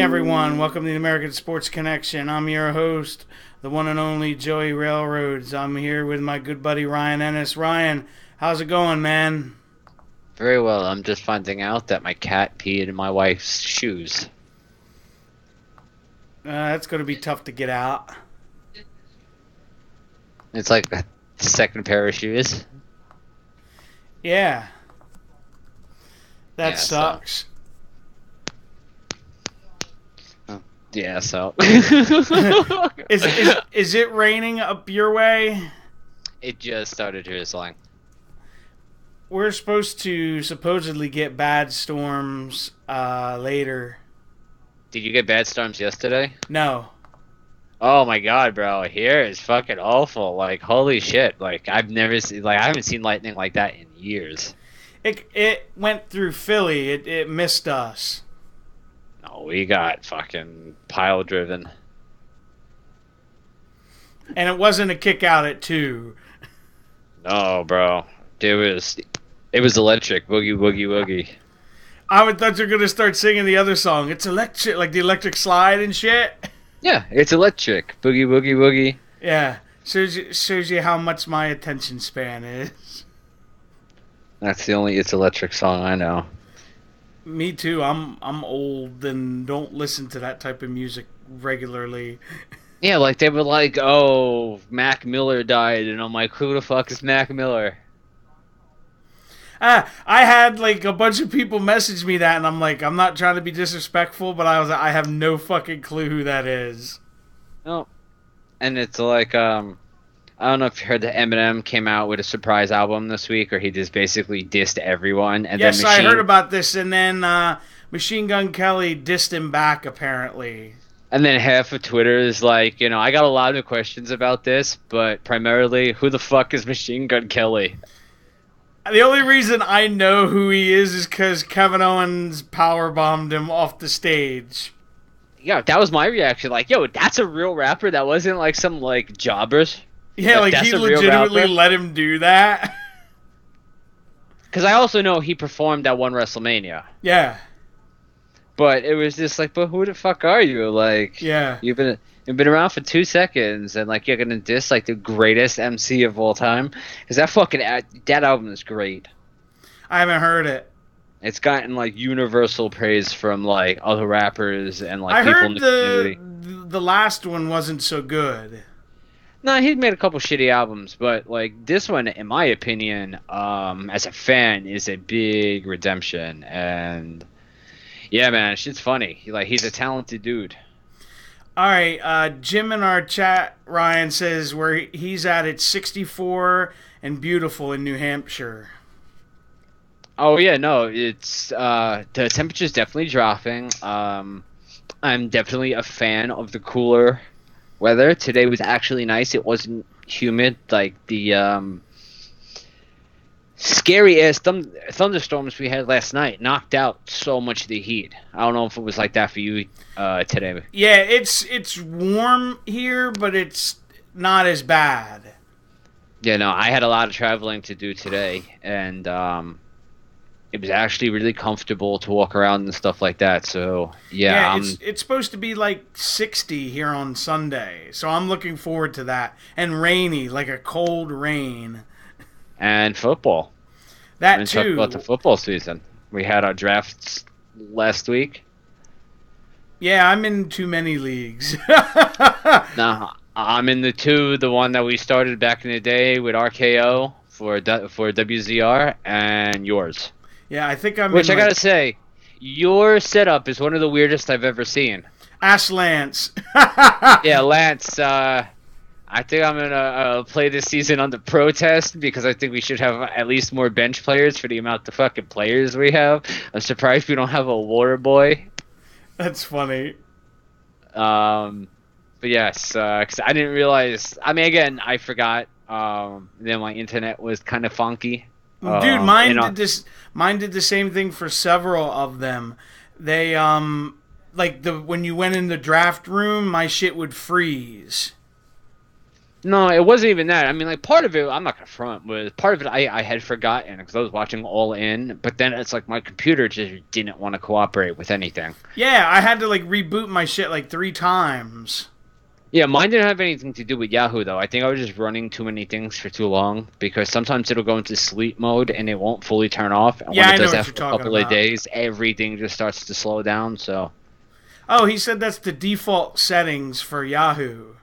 everyone. Welcome to the American Sports Connection. I'm your host, the one and only Joey Railroads. I'm here with my good buddy Ryan Ennis. Ryan, how's it going, man? Very well. I'm just finding out that my cat peed in my wife's shoes. That's going to be tough to get out. It's like the second pair of shoes. Yeah. That Yeah, sucks. Yeah, so. Is it raining up your way? It just started drizzling. We're supposed to supposedly get bad storms later. Did you get bad storms yesterday? No. Oh my god, bro. Here is fucking awful. Like, holy shit. Like, I haven't seen lightning like that in years. It went through Philly. It missed us. No, we got fucking pile driven. And it wasn't a kick out at 2. No, bro. It was electric. Boogie, woogie, woogie. I thought you were going to start singing the other song. It's electric, like the electric slide and shit. Yeah, it's electric. Boogie, woogie, woogie. Yeah. Shows you how much my attention span is. That's the only It's Electric song I know. Me too. I'm old and don't listen to that type of music regularly. Yeah, like they were like, "Oh, Mac Miller died," and I'm like, "Who the fuck is Mac Miller?" I had like a bunch of people message me that, and I'm like, I'm not trying to be disrespectful, but I have no fucking clue who that is. No, and it's like, I don't know if you heard that Eminem came out with a surprise album this week, or he just basically dissed everyone. And yes, then I heard about this, and then Machine Gun Kelly dissed him back, apparently. And then half of Twitter is like, I got a lot of questions about this, but primarily, who the fuck is Machine Gun Kelly? The only reason I know who he is because Kevin Owens powerbombed him off the stage. Yeah, that was my reaction. Like, yo, that's a real rapper? That wasn't like some, like, jobbers? Yeah, like he legitimately let him do that. Because I also know he performed at one WrestleMania. Yeah. But it was just like, but who the fuck are you? Like, yeah, you've been around for 2 seconds, and like you're gonna diss like the greatest MC of all time? Because that album is great. I haven't heard it. It's gotten like universal praise from like other rappers and like I people heard in the community. The last one wasn't so good. No, he'd made a couple shitty albums, but like this one, in my opinion, as a fan, is a big redemption. And yeah, man, shit's funny. He's a talented dude. All right, Jim in our chat, Ryan says where he's at, it's 64 and beautiful in New Hampshire. Oh yeah, no, it's the temperature's definitely dropping. I'm definitely a fan of the cooler weather. Today was actually nice. It wasn't humid like the scary ass thunderstorms we had last night knocked out so much of the heat. I don't know if it was like that for you today. Yeah, it's warm here, but it's not as bad. Yeah, no, I had a lot of traveling to do today, and it was actually really comfortable to walk around and stuff like that. So yeah, it's supposed to be like 60 here on Sunday, so I'm looking forward to that. And rainy, like a cold rain. And football. That too. Talk about the football season. We had our drafts last week. Yeah, I'm in too many leagues. No, I'm in the one that we started back in the day with RKO for WZR, and yours. Yeah, I think I'm. Which I gotta say, your setup is one of the weirdest I've ever seen. Ask Lance. Yeah, Lance. I think I'm gonna play this season on the protest because I think we should have at least more bench players for the amount of fucking players we have. I'm surprised we don't have a water boy. That's funny. But yes, because I didn't realize. I mean, again, I forgot. Then my internet was kind of funky. Dude, mine did the same thing for several of them. They when you went in the draft room, my shit would freeze. No, it wasn't even that. I mean, like part of it, I'm not gonna front, was part of it I had forgotten because I was watching All In, but then it's like my computer just didn't want to cooperate with anything. Yeah, I had to like reboot my shit like 3 times. Yeah, mine didn't have anything to do with Yahoo though. I think I was just running too many things for too long because sometimes it'll go into sleep mode and it won't fully turn off. And Yeah, when I it know does what that you're for a talking couple of about. days, everything just starts to slow down. So, Oh, he said that's the default settings for Yahoo.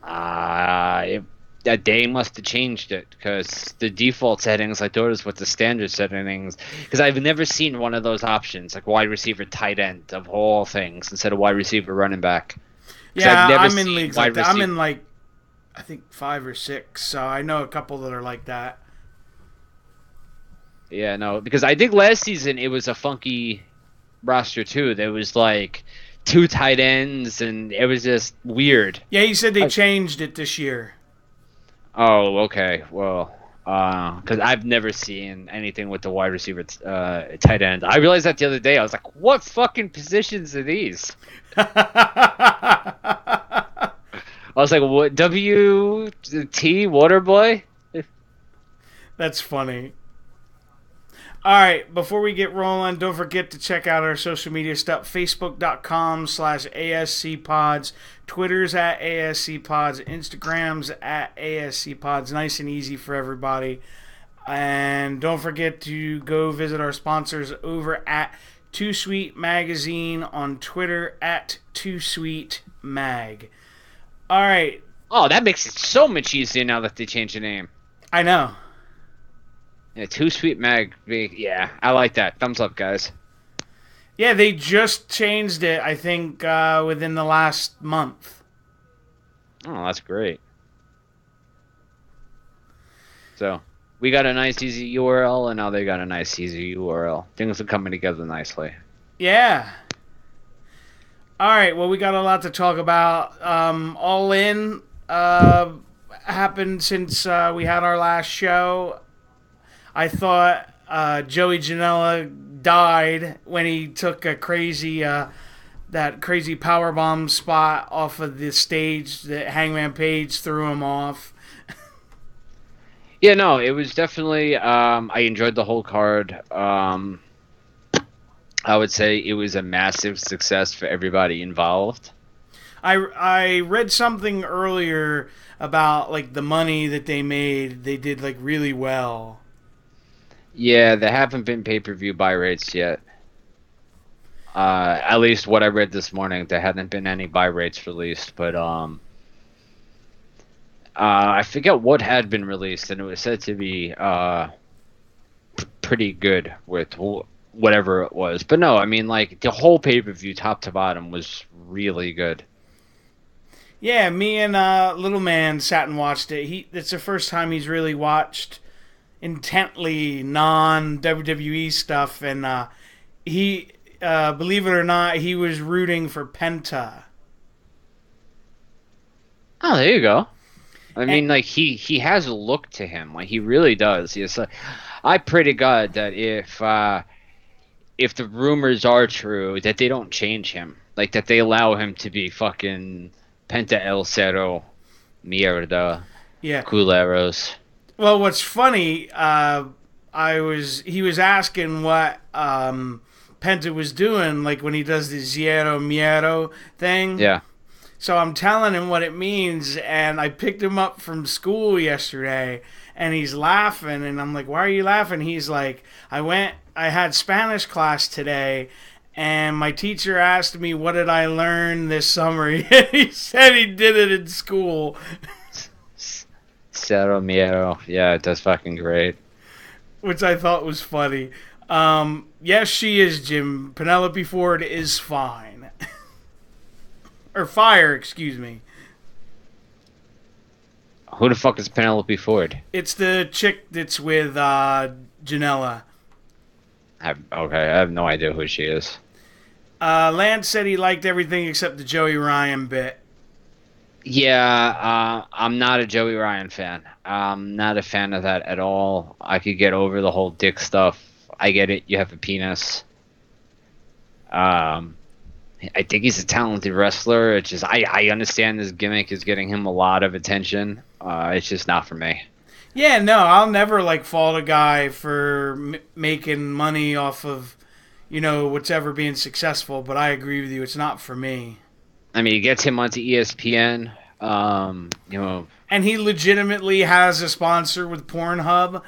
uh, it, that day must have changed it because the default settings I thought is what the standard settings. Because I've never seen one of those options like wide receiver, tight end of all things instead of wide receiver, running back. Because I've Yeah, never I'm in seen leagues like wide that. I'm receiver. in like I think 5 or 6, so I know a couple that are like that. Yeah, no, because I think last season it was a funky roster too. There was like two tight ends, and it was just weird. Yeah, he said they Like, changed it this year. oh, okay, well, because I've never seen anything with the wide receiver tight end. I realized that the other day. I was like, what fucking positions are these? I was like, what WT Waterboy? That's funny. All right, before we get rolling, don't forget to check out our social media stuff. Facebook.com/ASCPods. Twitter's at ASCPods. Instagram's at ASCPods. Nice and easy for everybody. And don't forget to go visit our sponsors over at Too Sweet Magazine on Twitter at Too Sweet Mag. All right, Oh, that makes it so much easier now that they changed the name. I know. Yeah, Too Sweet Mag. Yeah, I like that. Thumbs up, guys. Yeah, they just changed it, I think, within the last month. Oh, that's great. So we got a nice easy URL, and now they got a nice easy URL. Things are coming together nicely. Yeah. All right, well, we got a lot to talk about. All In happened since we had our last show. I thought Joey Janela died when he took a crazy that crazy powerbomb spot off of the stage that Hangman Page threw him off. Yeah, no, it was definitely. I enjoyed the whole card. I would say it was a massive success for everybody involved. I read something earlier about like the money that they made. They did like really well. Yeah, there haven't been pay-per-view buy rates yet. At least what I read this morning, there hadn't been any buy rates released, but I forget what had been released, and it was said to be pretty good with whatever it was. But no, I mean, like the whole pay-per-view, top to bottom, was really good. Yeah, me and Little Man sat and watched it. It's the first time he's really watched intently non WWE stuff, and he believe it or not, he was rooting for Penta. Oh, there you go. I And, mean, like he has a look to him, like he really does. He's I pray to God that if the rumors are true, that they don't change him, like that they allow him to be fucking Penta El Cero Mierda yeah. Culeros. Well, what's funny, he was asking what Penta was doing, like when he does the Zero Miero thing. Yeah. So I'm telling him what it means, and I picked him up from school yesterday, and he's laughing, and I'm like, "Why are you laughing?" He's like, I had Spanish class today, and my teacher asked me what did I learn this summer." He said he did it in school, Cero Miero. Yeah, that's fucking great. which I thought was funny. Yes, she is, Jim. Penelope Ford is fine. Or fire, excuse me. Who the fuck is Penelope Ford? It's the chick that's with Janela. Okay, I have no idea who she is. Lance said he liked everything except the Joey Ryan bit. Yeah, I'm not a Joey Ryan fan. I'm not a fan of that at all. I could get over the whole dick stuff. I get it. You have a penis. I think he's a talented wrestler. It's just I understand this gimmick is getting him a lot of attention. It's just not for me. Yeah, no, I'll never like fault a guy for making money off of, what's ever being successful. But I agree with you; it's not for me. I mean, it gets him onto ESPN. And he legitimately has a sponsor with Pornhub.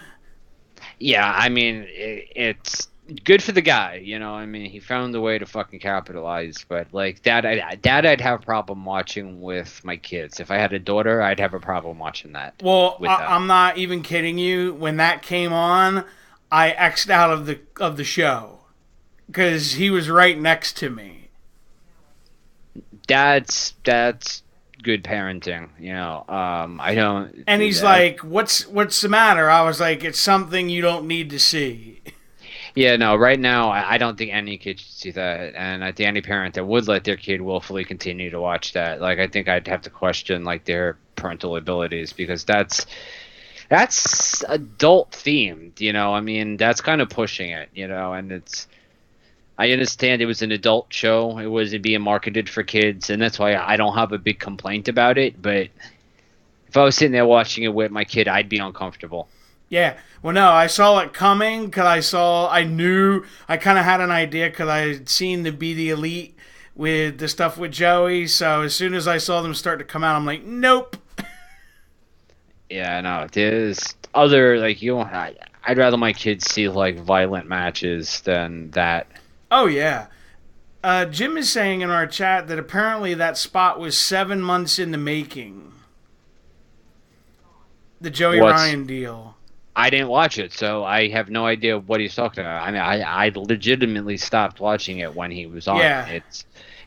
Yeah, I mean, it's good for the guy. I mean, he found a way to fucking capitalize. But like I'd have a problem watching with my kids. If I had a daughter, I'd have a problem watching that. Well, I'm not even kidding you. When that came on, I X'd out of the show because he was right next to me. That's good parenting. I don't. And he's like, "What's the matter?" I was like, "It's something you don't need to see." Yeah, no, right now, I don't think any kid should see that. And I think any parent that would let their kid willfully continue to watch that, like, I think I'd have to question, like, their parental abilities because that's adult themed, I mean, that's kind of pushing it, and I understand it was an adult show. It wasn't being marketed for kids, and that's why I don't have a big complaint about it. But if I was sitting there watching it with my kid, I'd be uncomfortable. Yeah. Well, no, I saw it coming because I knew, I kind of had an idea because I had seen the Be the Elite with the stuff with Joey. So as soon as I saw them start to come out, I'm like, nope. Yeah, no, there's other, like, I'd rather my kids see, like, violent matches than that. Oh, yeah. Jim is saying in our chat that apparently that spot was 7 months in the making. The Joey Ryan deal. I didn't watch it, so I have no idea what he's talking about. I mean, I legitimately stopped watching it when he was on. Yeah.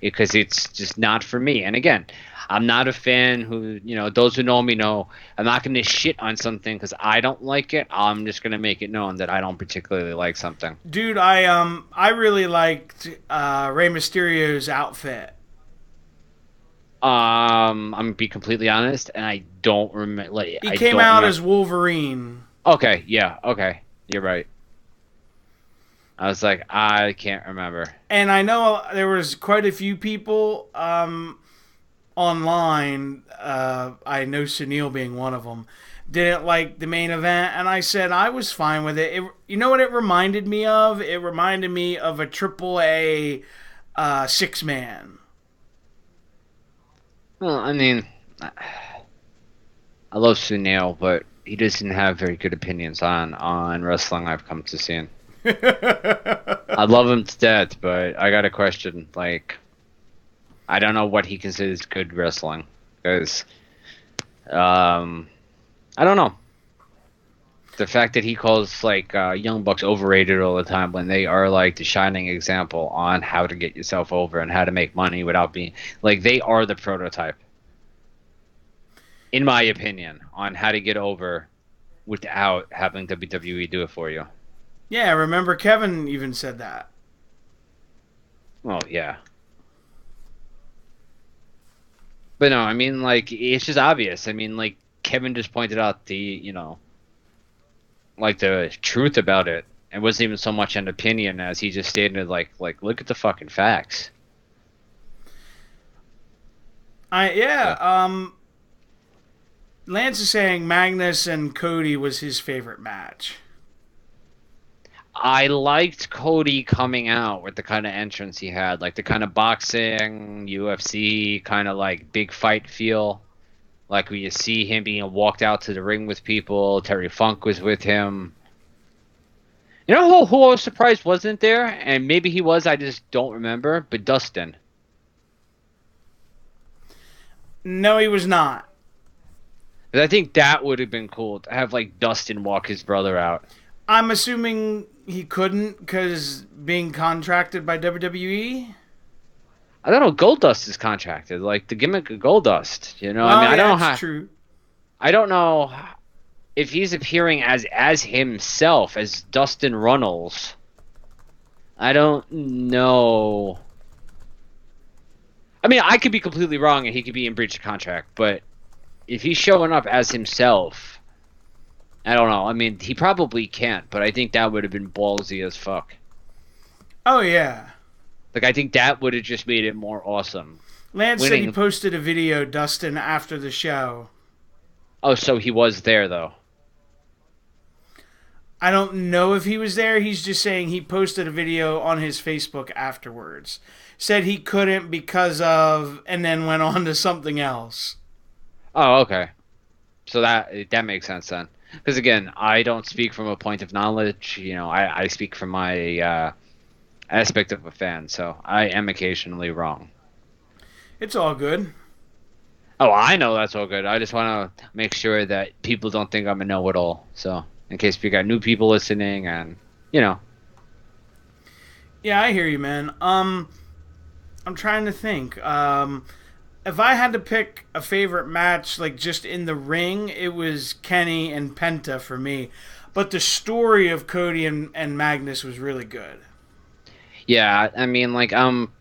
Because it's just not for me. And again, I'm not a fan who, those who know me know I'm not going to shit on something because I don't like it. I'm just going to make it known that I don't particularly like something. Dude, I really liked Rey Mysterio's outfit. I'm gonna be completely honest, and I don't remember. Like, he came out as Wolverine. Okay, yeah, okay, you're right. I was like, I can't remember. And I know there was quite a few people online. I know Sunil being one of them. Didn't like the main event, and I said I was fine with it. You know what it reminded me of? It reminded me of a AAA 6-man. Well, I mean, I love Sunil, but he doesn't have very good opinions on wrestling I've come to see. I love him to death, but I got a question. Like, I don't know what he considers good wrestling. Because, I don't know. The fact that he calls, like, Young Bucks overrated all the time when they are, like, the shining example on how to get yourself over and how to make money without being... Like, they are the prototype, in my opinion, on how to get over without having WWE do it for you. Yeah, remember Kevin even said that. Well, yeah. But no, I mean, like, it's just obvious. I mean, like, Kevin just pointed out the, like, the truth about it. It wasn't even so much an opinion as he just stated, like look at the fucking facts. Lance is saying Magnus and Cody was his favorite match. I liked Cody coming out with the kind of entrance he had, like the kind of boxing, UFC, kind of like big fight feel. Like when you see him being walked out to the ring with people, Terry Funk was with him. You know who I was surprised wasn't there? And maybe he was, I just don't remember, but Dustin. No, he was not. But I think that would have been cool to have like Dustin walk his brother out. I'm assuming he couldn't because being contracted by WWE. I don't know. Goldust is contracted, like the gimmick of Goldust. I mean, I don't know how. True. I don't know if he's appearing as himself as Dustin Runnels. I don't know. I mean, I could be completely wrong, and he could be in breach of contract. But if he's showing up as himself. I don't know. I mean, he probably can't, but I think that would have been ballsy as fuck. Oh, yeah. Like, I think that would have just made it more awesome. Lance said he Winning. posted a video, Dustin, after the show. Oh, so he was there though. I don't know if he was there. He's just saying he posted a video on his Facebook afterwards. Said he couldn't because of, and then went on to something else. Oh, okay. So that makes sense then. Because again, I don't speak from a point of knowledge. I speak from my aspect of a fan. So I am occasionally wrong. It's all good. Oh, I know that's all good. I just want to make sure that people don't think I'm a know-it-all. So in case we got new people listening, and you know, Yeah, I hear you, man. I'm trying to think. If I had to pick a favorite match, like just in the ring, it was Kenny and Penta for me. But the story of Cody and Magnus was really good. yeah. I mean, like I'm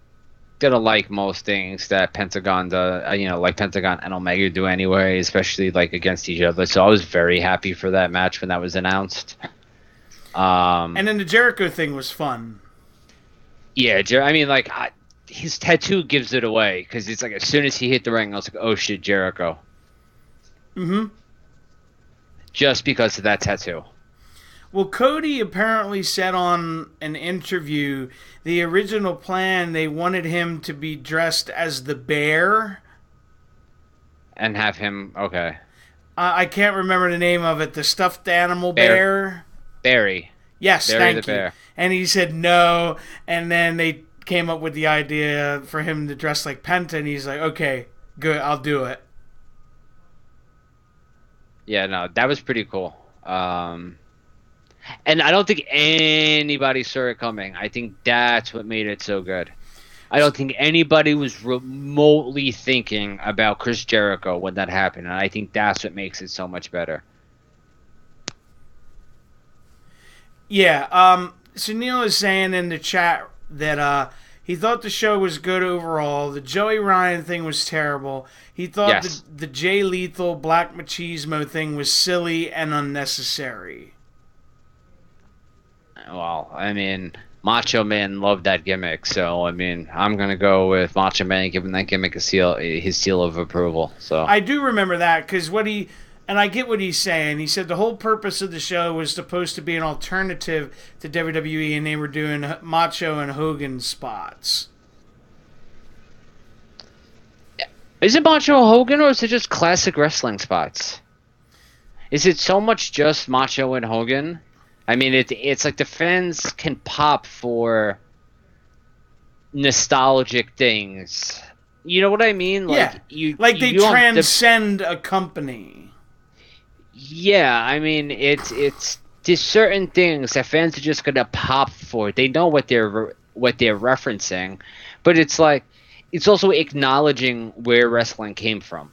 gonna like most things that Pentagon does. Like Pentagon and Omega do anyway, especially like against each other. So I was very happy for that match when that was announced. And then the Jericho thing was fun. Yeah, I mean, like his tattoo gives it away because it's like as soon as he hit the ring, I was like, "Oh shit, Jericho!" Mm-hmm. Just because of that tattoo. Well, Cody apparently said on an interview the original plan, they wanted him to be dressed as the bear. And have him okay. I can't remember the name of it. The stuffed animal bear. Barry. Yes, Barry thank the you. Bear. And he said no, and then they came up with the idea for him to dress like Penta, and he's like, okay, good, I'll do it. Yeah, no, that was pretty cool. And I don't think anybody saw it coming. I think that's what made it so good. I don't think anybody was remotely thinking about Chris Jericho when that happened, and I think that's what makes it so much better. Yeah, Sunil is saying in the chat that he thought the show was good overall. The Joey Ryan thing was terrible. He thought Yes. the Jay Lethal Black Machismo thing was silly and unnecessary. Well, I mean, Macho Man loved that gimmick, so I mean, I'm gonna go with Macho Man giving that gimmick his seal of approval. So I do remember that because and I get what he's saying. He said the whole purpose of the show was supposed to be an alternative to WWE, and they were doing Macho and Hogan spots. is it Macho Hogan or is it just classic wrestling spots? Is it so much just Macho and Hogan? I mean, it's like the fans can pop for nostalgic things. You know what I mean? Yeah, like they transcend a company. Yeah, I mean, it's there's certain things that fans are just gonna pop for. They know what they're referencing, but it's like it's also acknowledging where wrestling came from.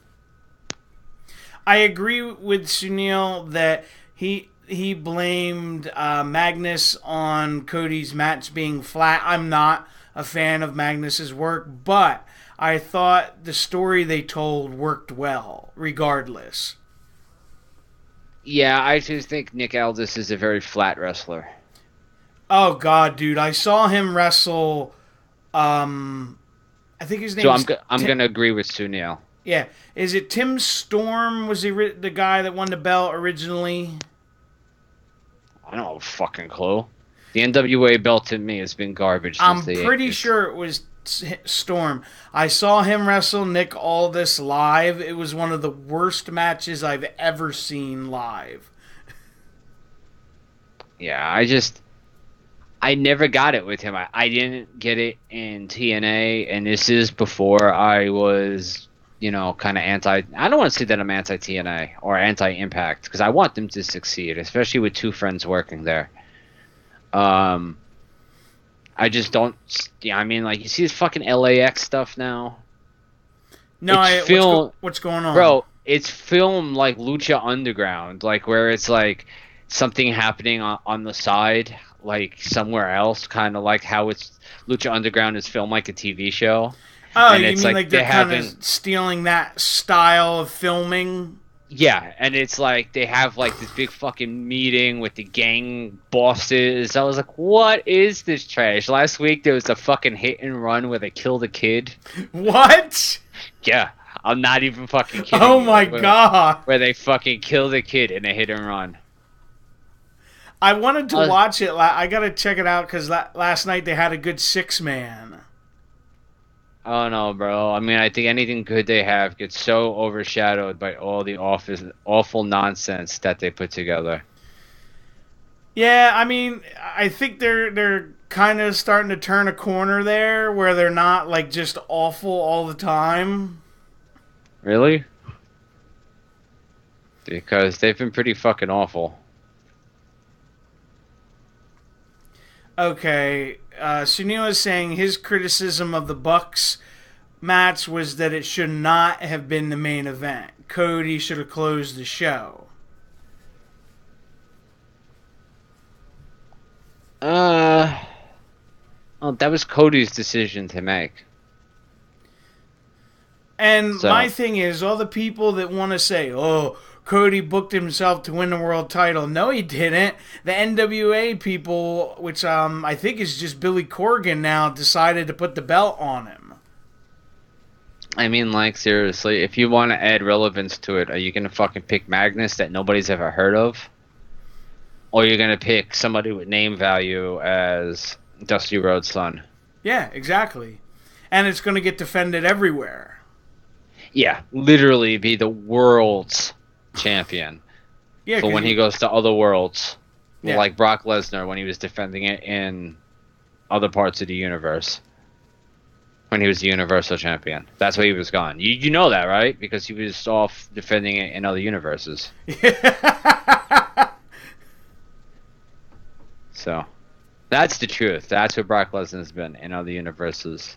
I agree with Sunil that he blamed Magnus on Cody's match being flat. I'm not a fan of Magnus's work, but I thought the story they told worked well, regardless. Yeah, I just think Nick Aldis is a very flat wrestler. Oh God, dude! I saw him wrestle. I think his name. So is I'm gonna agree with Sunil. Yeah, is it Tim Storm? Was he the guy that won the belt originally? I don't have a fucking clue. The NWA belt to me has been garbage since I'm the pretty 80s. sure it was Storm. I saw him wrestle Nick Aldis live. It was one of the worst matches I've ever seen live. Yeah, I never got it with him. I didn't get it in TNA, and this is before I was, kind of anti. I don't want to say that I'm anti TNA or anti Impact because I want them to succeed, especially with two friends working there. I just don't. Yeah, I mean, like you see this fucking LAX stuff now. No, what's going on, bro? It's filmed like Lucha Underground, like where it's like something happening on the side, like somewhere else, kind of like how it's Lucha Underground is filmed like a TV show. Oh, and you it's mean like they're kind of stealing that style of filming? Yeah, and it's like they have like this big fucking meeting with the gang bosses. I was like, what is this trash? Last week there was a fucking hit and run where they killed a kid. What? Yeah, I'm not even fucking kidding Oh you. my god. Where they fucking killed a kid in a hit and run. I wanted to Uh, watch it. I gotta check it out because last night they had a good 6-man. oh no, bro. I mean, I think anything good they have gets so overshadowed by all the awful nonsense that they put together. Yeah, I mean, I think they're kind of starting to turn a corner there, where they're not like just awful all the time. Really? Because they've been pretty fucking awful. Okay, Sunil is saying his criticism of the Bucks match was that it should not have been the main event. Cody should have closed the show. Uh, well, that was Cody's decision to make. And So, my thing is, all the people that want to say, oh, Cody booked himself to win the world title. No, he didn't. The NWA people, which I think is just Billy Corgan now, decided to put the belt on him. I mean, like, seriously, if you want to add relevance to it, are you gonna fucking pick Magnus that nobody's ever heard of? Or you're gonna pick somebody with name value as Dusty Rhodes' son? Yeah, exactly. And it's going to get defended everywhere. Yeah, literally be the world's champion. Yeah, But when he goes to other worlds, Yeah. like Brock Lesnar when he was defending it in other parts of the universe, when he was the Universal Champion, that's where he was gone. You know that, right? Because he was off defending it in other universes. So that's the truth. That's where Brock Lesnar's been in other universes.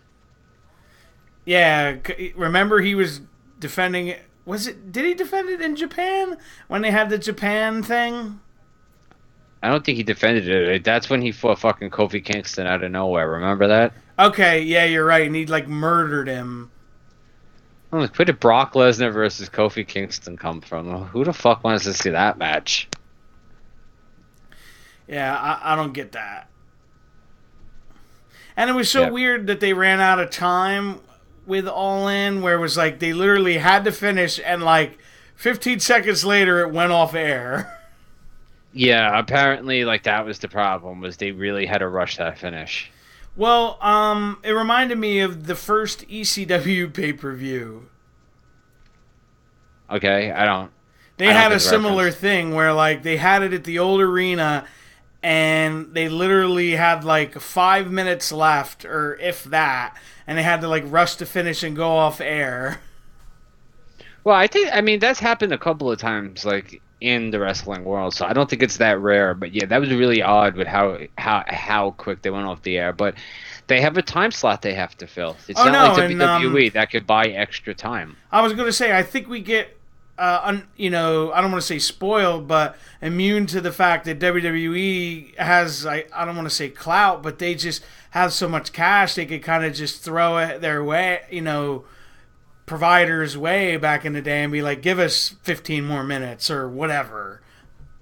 Yeah, remember he was defending it. Was it? Did he defend it in Japan when they had the Japan thing? I don't think he defended it. That's when he fought fucking Kofi Kingston out of nowhere. Remember that? Okay, yeah, you're right. And he like murdered him. Oh, where did Brock Lesnar versus Kofi Kingston come from? Who the fuck wants to see that match? Yeah, I don't get that. And it was so Yep. weird that they ran out of time with All In, where it was like they literally had to finish, and like 15 seconds later, it went off air. Yeah, apparently, like that was the problem. Was they really had to rush that finish? Well, it reminded me of the first ECW pay-per-view. Okay, I don't. They I don't had get a the similar reference. thing where like they had it at the old arena, and they literally had like 5 minutes left, or if that, and they had to like rush to finish and go off air. Well, I mean, that's happened a couple of times, like in the wrestling world. So I don't think it's that rare. But yeah, that was really odd with how quick they went off the air. But they have a time slot they have to fill. It's Oh, not no, like and, WWE that could buy extra time. I was gonna say I think we get. I don't want to say spoiled, but immune to the fact that WWE has, I don't want to say clout, but they just have so much cash they could kind of just throw it their way, providers' way back in the day and be like, give us 15 more minutes or whatever.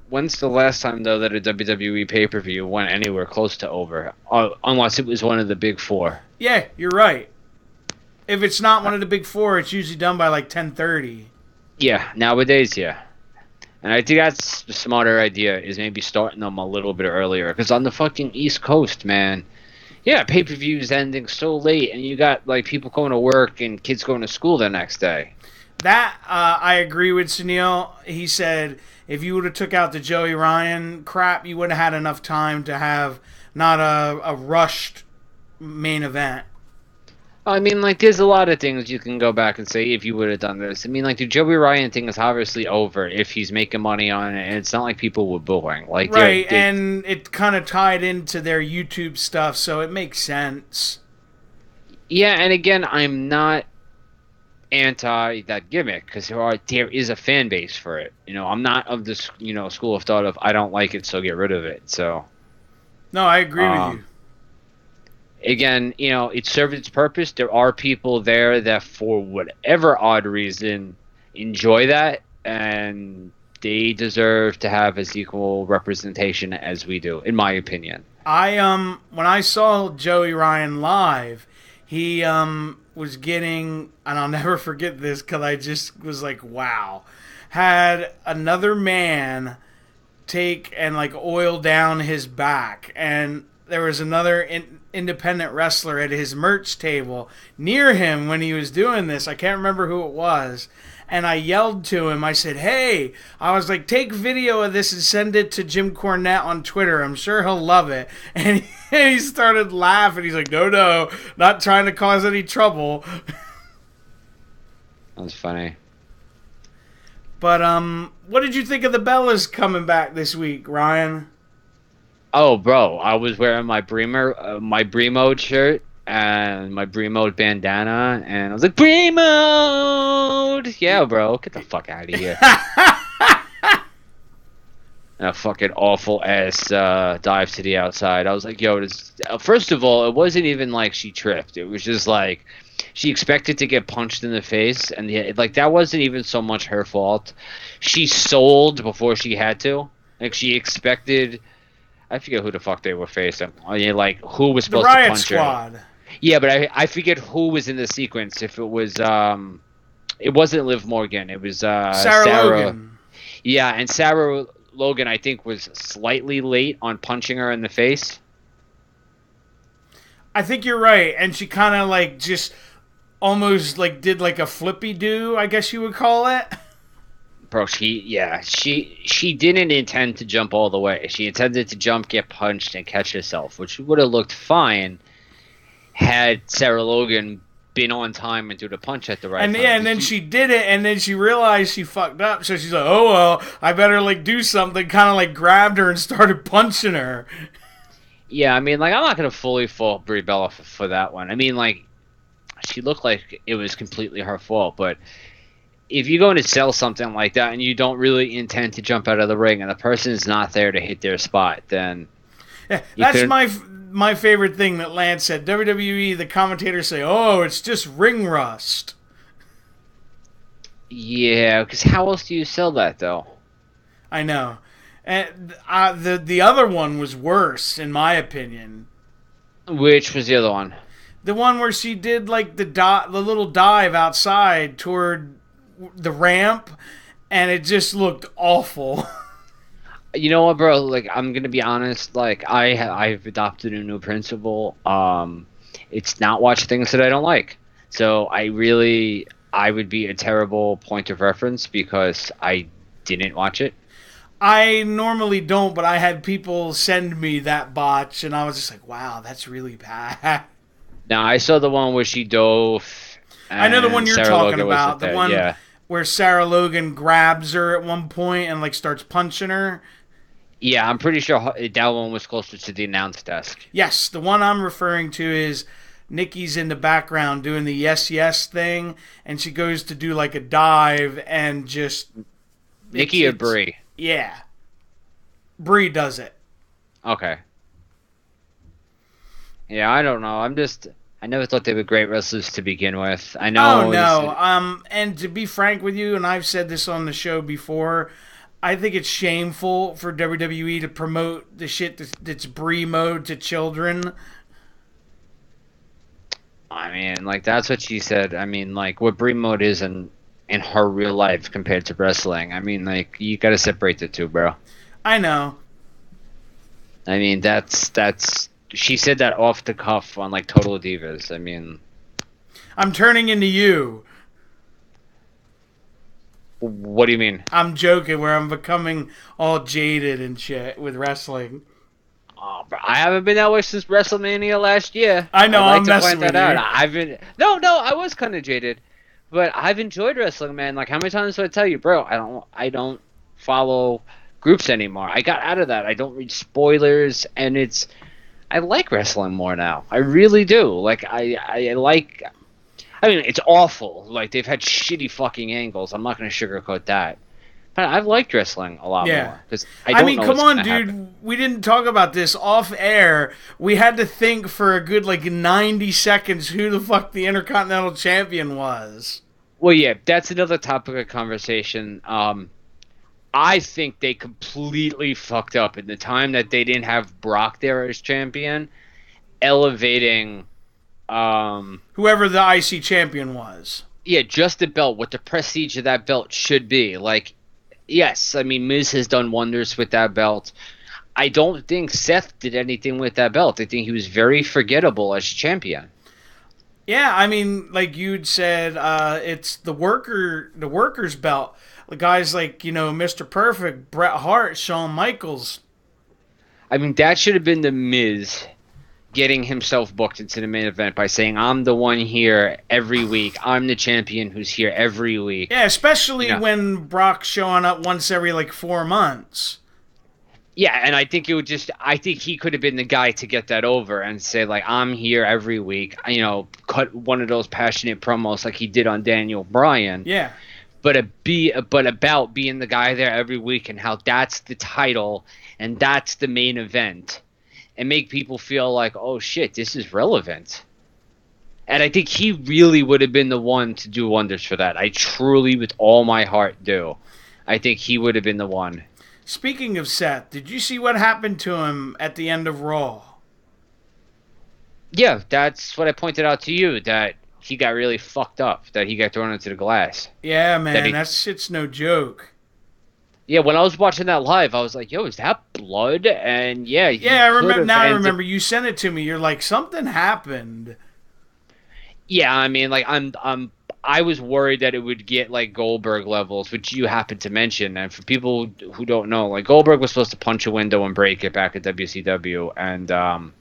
When's the last time though that a WWE pay-per-view went anywhere close to over? Unless it was one of the big four. Yeah, you're right. If it's not one of the big four, it's usually done by like 10:30. Yeah, nowadays, yeah. And I think that's the smarter idea is maybe starting them a little bit earlier. Because on the fucking East Coast, man, yeah, pay-per-views ending so late, and you got like people going to work and kids going to school the next day. That I agree with Sunil. He said if you would have took out the Joey Ryan crap, you would have had enough time to have not a rushed main event. I mean, like, there's a lot of things you can go back and say if you would have done this. I mean, like, the Joey Ryan thing is obviously over if he's making money on it, and it's not like people were booing. Like, Right, and it kind of tied into their YouTube stuff, so it makes sense. yeah, and again, I'm not anti that gimmick because there is a fan base for it. I'm not of this school of thought of I don't like it, so get rid of it. So No, I agree with you. again, it served its purpose. There are people there that, for whatever odd reason, enjoy that and they deserve to have as equal representation as we do, in my opinion. When I saw Joey Ryan live, he was getting, and I'll never forget this because I just was like, wow, had another man take and like oil down his back, and there was another independent wrestler at his merch table near him when he was doing this. I can't remember who it was. And I yelled to him. I said, hey, I was like, take video of this and send it to Jim Cornette on Twitter. I'm sure he'll love it. And he started laughing. He's like, no, not trying to cause any trouble. That's funny. But what did you think of the Bellas coming back this week, Ryan? Oh, bro, I was wearing my Bremo shirt and my Bremo bandana, and I was like, Bremo! Yeah, bro, get the fuck out of here. And a fucking awful ass dive to the outside. I was like, yo, first of all, it wasn't even like she tripped. It was just like she expected to get punched in the face, and like that wasn't even so much her fault. She sold before she had to. Like she expected. I forget who the fuck they were facing. I mean, like who was supposed to punch Riot Squad. her. Yeah, but I forget who was in the sequence. If it was it wasn't Liv Morgan. It was Sarah Logan. Yeah, and Sarah Logan, I think, was slightly late on punching her in the face. I think you're right, and she kind of like just almost like did like a flippy do, I guess you would call it. Bro, she didn't intend to jump all the way. She intended to jump, get punched, and catch herself, which would have looked fine had Sarah Logan been on time and do the punch at the right time. And then she did it, and then she realized she fucked up, so she's like, oh, well, I better, like, do something, kind of, like, grabbed her and started punching her. Yeah, I mean, like, I'm not going to fully fault Brie Bella for that one. I mean, like, she looked like it was completely her fault, but if you're going to sell something like that and you don't really intend to jump out of the ring and the person is not there to hit their spot, then... Yeah, that's my favorite thing that Lance said. WWE, the commentators say, oh, it's just ring rust. Yeah, because how else do you sell that, though? I know. And the other one was worse, in my opinion. Which was the other one? The one where she did, like, the little dive outside toward the ramp, and it just looked awful. You know what, bro? Like, I'm gonna be honest. Like, I've adopted a new principle. It's not watch things that I don't like. So I would be a terrible point of reference because I didn't watch it. I normally don't, but I had people send me that botch, and I was just like, wow, that's really bad. Now, I saw the one where she dove. I know the one you're Sarah talking Logan about. The one where Sarah Logan grabs her at one point and like starts punching her. Yeah, I'm pretty sure that one was closer to the announce desk. Yes, the one I'm referring to is Nikki's in the background doing the yes thing, and she goes to do like a dive and just... Nikki or Brie? Yeah. Brie does it. Okay. Yeah, I don't know. I never thought they were great wrestlers to begin with. I know. Oh, no. And to be frank with you, and I've said this on the show before, I think it's shameful for WWE to promote the shit that's Brie mode to children. I mean, like, that's what she said. I mean, like, what Brie mode is in her real life compared to wrestling. I mean, like, you gotta separate the two, bro. I know. I mean, that's... She said that off the cuff on, like, Total Divas. I mean... I'm turning into you. What do you mean? I'm joking, where I'm becoming all jaded and shit with wrestling. Oh, bro, I haven't been that way since WrestleMania last year. I know, I'm messing with you. I've been... No, I was kind of jaded. But I've enjoyed wrestling, man. Like, how many times do I tell you, bro? I don't follow groups anymore. I got out of that. I don't read spoilers, and I like wrestling more now. I really do. Like, I like... I mean, it's awful. Like, they've had shitty fucking angles. I'm not going to sugarcoat that. But I've liked wrestling a lot more. I mean, come on, dude. Happen. We didn't talk about this off air. We had to think for a good, like, 90 seconds who the fuck the Intercontinental Champion was. Well, yeah, that's another topic of conversation. I think they completely fucked up in the time that they didn't have Brock there as champion, elevating, um, Whoever the IC champion was. yeah, just the belt, what the prestige of that belt should be. Like, yes, I mean, Miz has done wonders with that belt. I don't think Seth did anything with that belt. I think he was very forgettable as champion. Yeah, I mean, like you'd said, it's the worker's belt. The guys like Mr. Perfect, Bret Hart, Shawn Michaels. I mean, that should have been the Miz getting himself booked into the main event by saying, "I'm the one here every week. I'm the champion who's here every week." Yeah, especially You know, when Brock's showing up once every like 4 months. yeah, and I think it would I think he could have been the guy to get that over and say, like, "I'm here every week." Cut one of those passionate promos like he did on Daniel Bryan. Yeah, But about being the guy there every week and how that's the title and that's the main event, and make people feel like, oh shit, this is relevant. And I think he really would have been the one to do wonders for that. I truly, with all my heart, do. I think he would have been the one. speaking of Seth, did you see what happened to him at the end of Raw? Yeah, that's what I pointed out to you, that he got really fucked up, that he got thrown into the glass. Yeah, man, that shit's no joke. Yeah, when I was watching that live, I was like, yo, is that blood? And yeah, Yeah, I remember. Now I remember you sent it to me. You're like, something happened. Yeah, I mean, like, I was worried that it would get like Goldberg levels, which you happened to mention. And for people who don't know, like, Goldberg was supposed to punch a window and break it back at WCW, and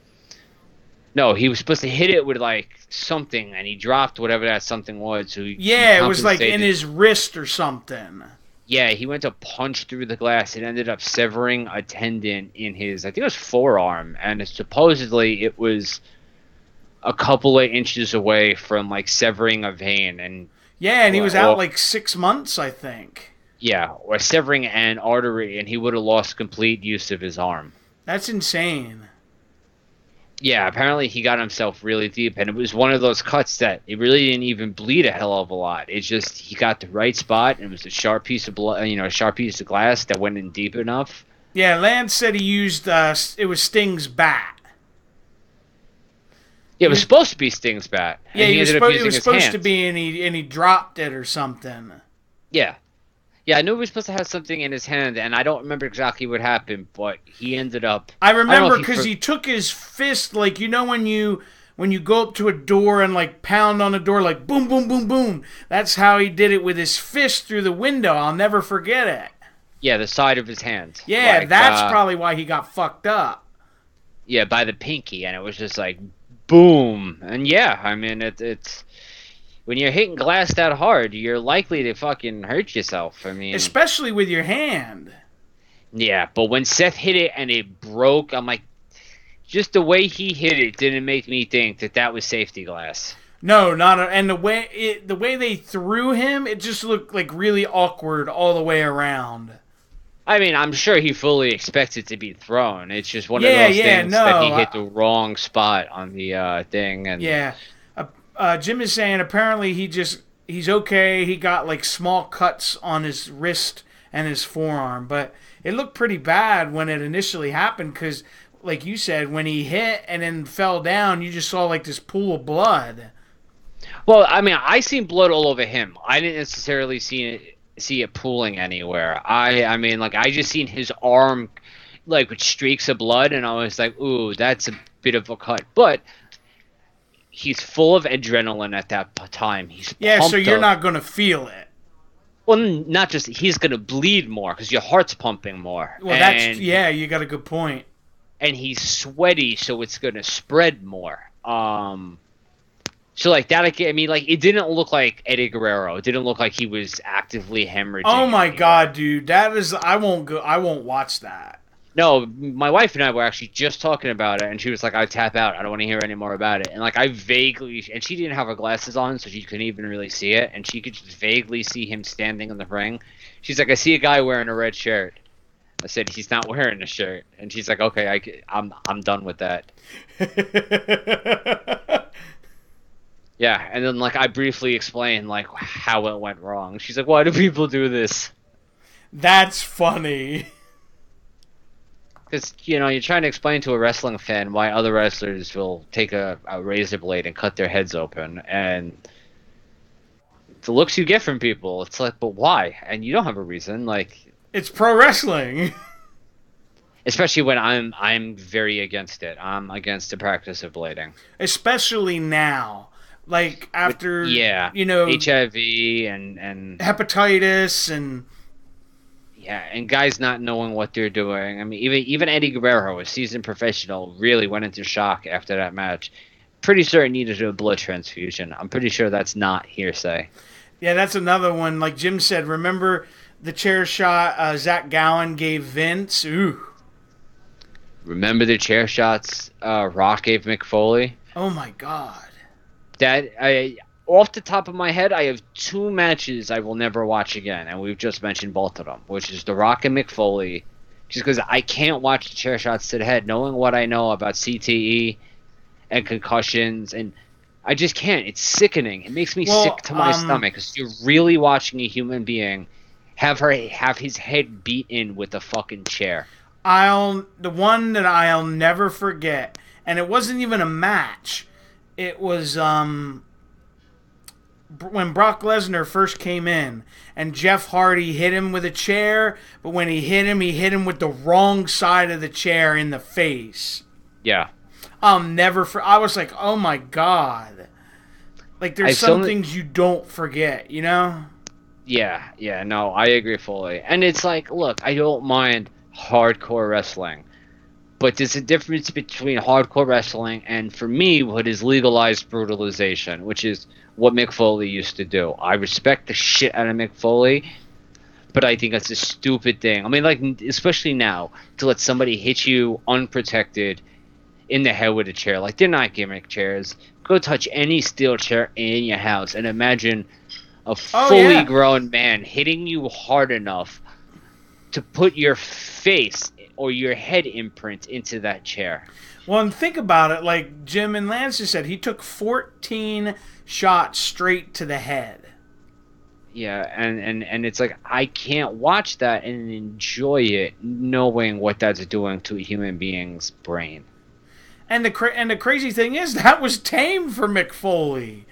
no, he was supposed to hit it with like something, and he dropped whatever that something was. So Yeah, it was like in his wrist or something. Yeah, he went to punch through the glass. It ended up severing a tendon in his, I think it was forearm, and supposedly it was a couple of inches away from like severing a vein, and yeah, and he was out like 6 months, I think. Yeah, or severing an artery, and he would have lost complete use of his arm. That's insane. Yeah, apparently he got himself really deep, and it was one of those cuts that it really didn't even bleed a hell of a lot. It's just he got the right spot, and it was a sharp piece of blood, a sharp piece of glass that went in deep enough. Yeah, Lance said he used it was Sting's bat. Yeah, it was supposed to be Sting's bat. Yeah, it was supposed to be, and he dropped it or something. Yeah. Yeah, I knew he was supposed to have something in his hand, and I don't remember exactly what happened, but he ended up... I remember because he took his fist, like, when you go up to a door and, like, pound on a door, like, boom, boom, boom, boom. That's how he did it with his fist through the window. I'll never forget it. Yeah, the side of his hand. Yeah, like, that's probably why he got fucked up. Yeah, by the pinky, and it was just like, boom. And yeah, I mean, it's... When you're hitting glass that hard, you're likely to fucking hurt yourself. I mean... Especially with your hand. Yeah, but when Seth hit it and it broke, I'm like... Just the way he hit it didn't make me think that was safety glass. No, and the way they threw him, it just looked like really awkward all the way around. I mean, I'm sure he fully expected to be thrown. It's just one of those things that he hit the wrong spot on the thing. And yeah. Jim is saying apparently he's okay. He got like small cuts on his wrist and his forearm, but it looked pretty bad when it initially happened because, like you said, when he hit and then fell down, you just saw like this pool of blood. Well, I mean, I seen blood all over him. I didn't necessarily see it pooling anywhere. I mean, like, I just seen his arm, like, with streaks of blood, and I was like, ooh, that's a bit of a cut. But he's full of adrenaline at that time. He's so you're not going to feel it. Well, not just, he's going to bleed more because your heart's pumping more. Well, you got a good point. And he's sweaty, so it's going to spread more. So, like, that, I mean, like, it didn't look like Eddie Guerrero. It didn't look like he was actively hemorrhaging. Oh, my God, dude. That is... I won't watch that. No, my wife and I were actually just talking about it, and she was like, I tap out. I don't want to hear any more about it. And, like, I vaguely... And she didn't have her glasses on, so she couldn't even really see it. And she could just vaguely see him standing in the ring. She's like, I see a guy wearing a red shirt. I said, he's not wearing a shirt. And she's like, okay, I'm done with that. Yeah, and then like I briefly explained like how it went wrong. She's like, "Why do people do this?" That's funny. Because you're trying to explain to a wrestling fan why other wrestlers will take a razor blade and cut their heads open, and the looks you get from people, it's like, but why? And you don't have a reason, like, It's pro wrestling. especially when I'm very against it. I'm against the practice of blading. Especially now. Like after, Yeah, you know, HIV and hepatitis and yeah, and guys not knowing what they're doing. I mean, even Eddie Guerrero, a seasoned professional, really went into shock after that match. Pretty sure he needed a blood transfusion. I'm pretty sure that's not hearsay. yeah, that's another one. Like Jim said, remember the chair shot Zach Gowen gave Vince? Ooh. Remember the chair shots Rock gave Mick Foley? Oh my God. Off the top of my head, I have two matches I will never watch again, and we've just mentioned both of them, which is The Rock and Mick Foley. Just because I can't watch the chair shots to the head, knowing what I know about CTE and concussions, and I just can't. It's sickening. It makes me sick to my stomach because you're really watching a human being have his head beat in with a fucking chair. The one that I'll never forget, and it wasn't even a match. It was when Brock Lesnar first came in, and Jeff Hardy hit him with a chair, but when he hit him with the wrong side of the chair in the face. Yeah. I was like, oh my God. Like, there's some things you don't forget, you know? Yeah, no, I agree fully. And it's like, look, I don't mind hardcore wrestling, but there's a difference between hardcore wrestling and, for me, what is legalized brutalization, which is what Mick Foley used to do. I respect the shit out of Mick Foley, but I think that's a stupid thing. I mean, like, especially now, to let somebody hit you unprotected in the head with a chair. Like, they're not gimmick chairs. Go touch any steel chair in your house and imagine a fully grown man hitting you hard enough to put your face or your head imprint into that chair. Well, and think about it, like Jim and Lance just said, he took 14 shots straight to the head. Yeah, and it's like, I can't watch that and enjoy it knowing what that's doing to a human being's brain. And the crazy thing is, that was tame for Mick Foley.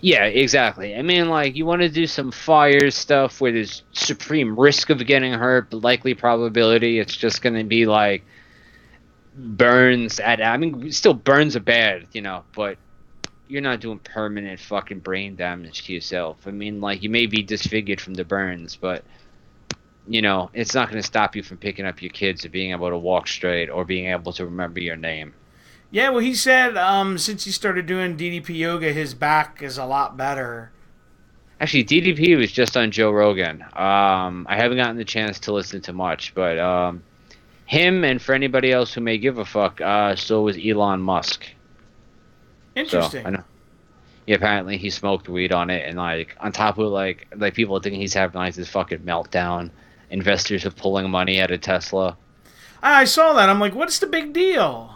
Yeah, exactly. I mean, like, you want to do some fire stuff where there's supreme risk of getting hurt, but likely probability it's just going to be, like, burns I mean, still burns are bad, but you're not doing permanent fucking brain damage to yourself. I mean, like, you may be disfigured from the burns, but, it's not going to stop you from picking up your kids or being able to walk straight or being able to remember your name. Yeah, well, he said since he started doing DDP yoga, his back is a lot better. Actually, DDP was just on Joe Rogan. I haven't gotten the chance to listen to much, but him, and for anybody else who may give a fuck, so was Elon Musk. Interesting. So, I know. Yeah, apparently he smoked weed on it, and like on top of like people thinking he's having like this fucking meltdown. Investors are pulling money out of Tesla. I saw that. I'm like, what's the big deal?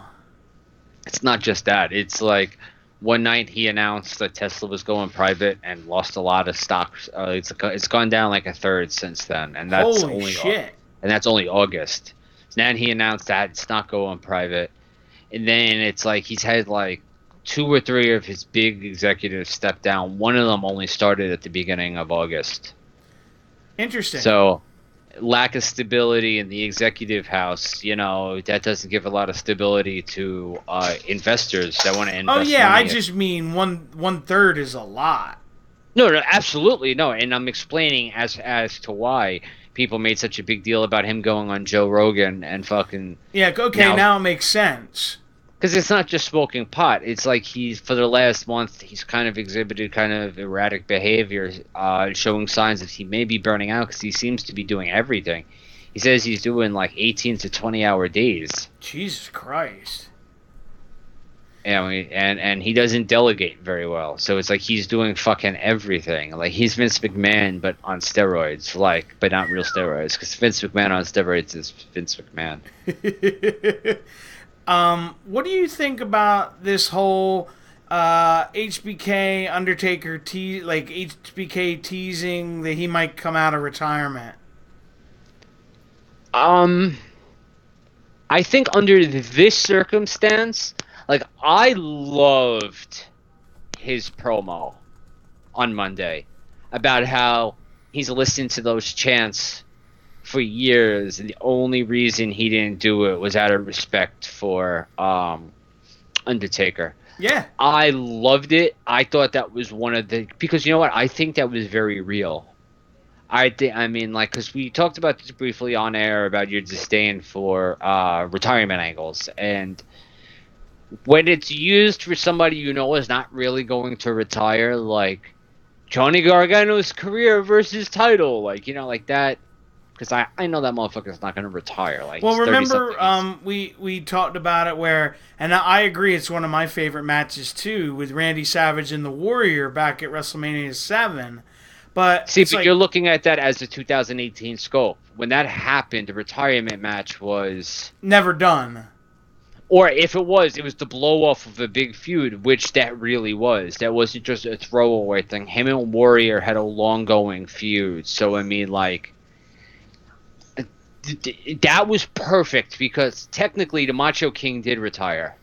It's not just that. It's like one night he announced that Tesla was going private and lost a lot of stocks. It's gone down like a third since then, and that's Holy shit. And that's only August. So then he announced that it's not going private, and then it's like he's had like 2 or 3 of his big executives step down. One of them only started at the beginning of August. Interesting. So, lack of stability in the executive house, that doesn't give a lot of stability to investors that want to invest. Oh yeah, money. I just mean one third is a lot. No, absolutely no. And I'm explaining as to why people made such a big deal about him going on Joe Rogan and fucking. Yeah, okay, now it makes sense. Because it's not just smoking pot. It's like for the last month, he's kind of exhibited kind of erratic behavior, showing signs that he may be burning out because he seems to be doing everything. He says he's doing like 18 to 20-hour days. Jesus Christ. And he doesn't delegate very well. So it's like he's doing fucking everything. Like he's Vince McMahon, but on steroids. But not real steroids. Because Vince McMahon on steroids is Vince McMahon. What do you think about this whole HBK Undertaker like HBK teasing that he might come out of retirement. Um, I think under this circumstance, like I loved his promo on Monday about how he's listened to those chants for years, and the only reason he didn't do it was out of respect for Undertaker. Yeah. I loved it. I thought that was one of the because you know what? I think that was very real. I mean, like, because we talked about this briefly on air about your disdain for retirement angles, and when it's used for somebody you know is not really going to retire, like Johnny Gargano's career versus title, like like that, because I know that motherfucker's not going to retire. Like, Well, he's 30 remember, something. we talked about it where, and I agree, it's one of my favorite matches too, with Randy Savage and the Warrior back at WrestleMania 7. But See, it's but like you're looking at that as the 2018 scope. When that happened, the retirement match was, never done. or if it was the blow off of a big feud, which that really was. That wasn't just a throwaway thing. Him and Warrior had a long going feud. So I mean, like, that was perfect because technically the Macho King did retire.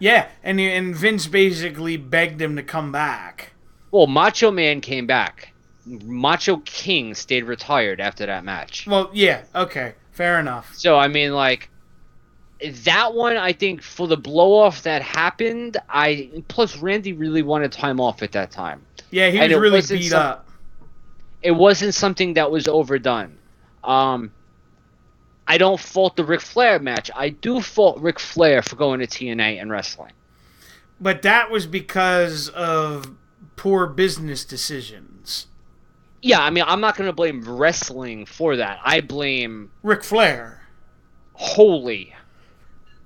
Yeah, and Vince basically begged him to come back. Well, Macho Man came back. Macho King stayed retired after that match. Well, yeah, okay, fair enough. So I mean, like, that one, I think for the blow off that happened, plus Randy really wanted time off at that time. Yeah, he And was it really wasn't beat up. It wasn't something that was overdone. I don't fault the Ric Flair match. I do fault Ric Flair for going to TNA and wrestling. But that was because of poor business decisions. Yeah, I mean, I'm not going to blame wrestling for that. I blame Ric Flair. wholly.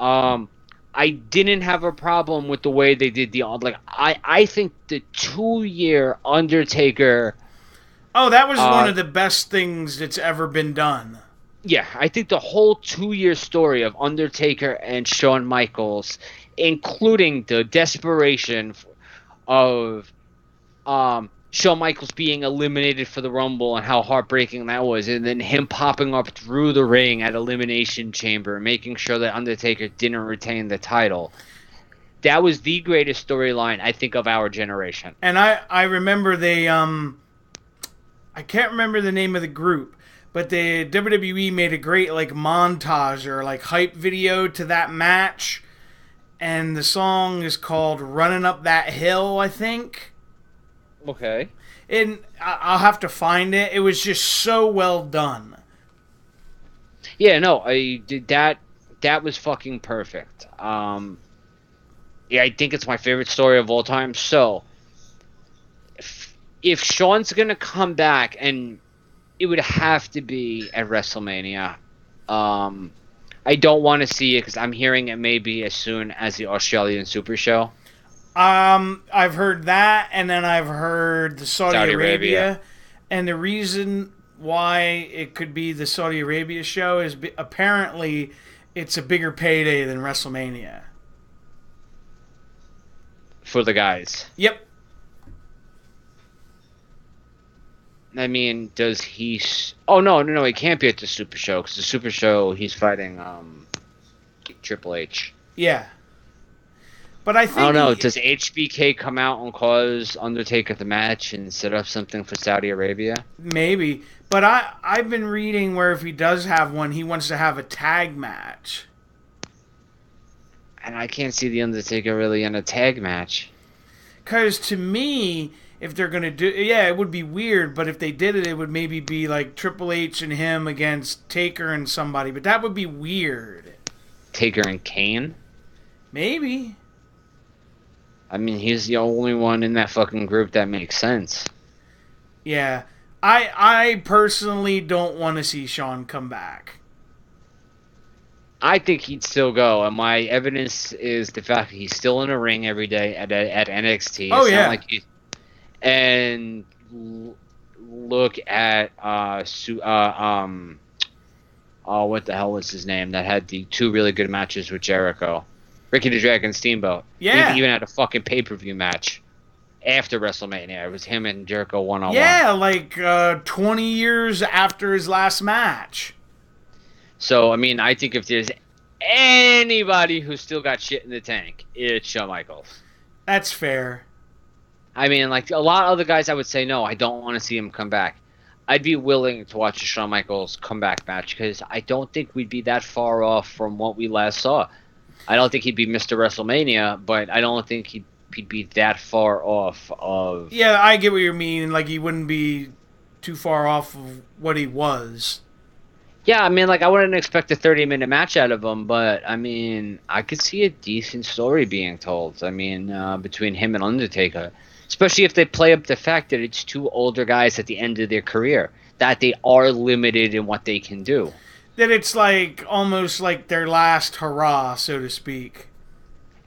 I didn't have a problem with the way they did I think the 2-year Undertaker. Oh, that was one of the best things that's ever been done. Yeah, I think the whole 2-year story of Undertaker and Shawn Michaels, including the desperation of Shawn Michaels being eliminated for the Rumble and how heartbreaking that was, and then him popping up through the ring at Elimination Chamber, making sure that Undertaker didn't retain the title. That was the greatest storyline, I think, of our generation. And I remember they I can't remember the name of the group, but the WWE made a great like montage or like hype video to that match, and the song is called "Running Up That Hill," I think. Okay. And I'll have to find it. It was just so well done. Yeah, no, I did that. That was fucking perfect. Yeah, I think it's my favorite story of all time. So, if Shawn's gonna come back, and it would have to be at WrestleMania. I don't want to see it because I'm hearing it maybe as soon as the Australian Super Show. I've heard that, and then I've heard the Saudi Arabia. And the reason why it could be the Saudi Arabia show is apparently it's a bigger payday than WrestleMania. For the guys. Yep. I mean, does he... Oh, no, he can't be at the Super Show, because the Super Show, he's fighting Triple H. Yeah. But I think... I don't know, does HBK come out and cause Undertaker the match and set up something for Saudi Arabia? Maybe. But I've been reading where if he does have one, he wants to have a tag match. And I can't see the Undertaker really in a tag match. Because to me... If they're going to do... Yeah, it would be weird, but if they did it, it would maybe be like Triple H and him against Taker and somebody. But that would be weird. Taker and Kane? Maybe. I mean, he's the only one in that fucking group that makes sense. Yeah. I personally don't want to see Shawn come back. I think he'd still go, and my evidence is the fact that he's still in a ring every day at NXT. Oh, yeah. And look at what the hell was his name that had the 2 really good matches with Jericho? Ricky the Dragon Steamboat. Yeah. He even had a fucking pay-per-view match after WrestleMania. It was him and Jericho one-on-one. Yeah, like 20 years after his last match. So, I mean, I think if there's anybody who's still got shit in the tank, it's Shawn Michaels. That's fair. I mean, like, a lot of other guys, I would say, no, I don't want to see him come back. I'd be willing to watch a Shawn Michaels comeback match because I don't think we'd be that far off from what we last saw. I don't think he'd be Mr. WrestleMania, but I don't think he'd be that far off of... Yeah, I get what you mean. Like, he wouldn't be too far off of what he was. Yeah, I mean, like, I wouldn't expect a 30-minute match out of him, but, I mean, I could see a decent story being told. I mean, between him and Undertaker. Especially if they play up the fact that it's two older guys at the end of their career. That they are limited in what they can do. That it's like, almost like their last hurrah, so to speak.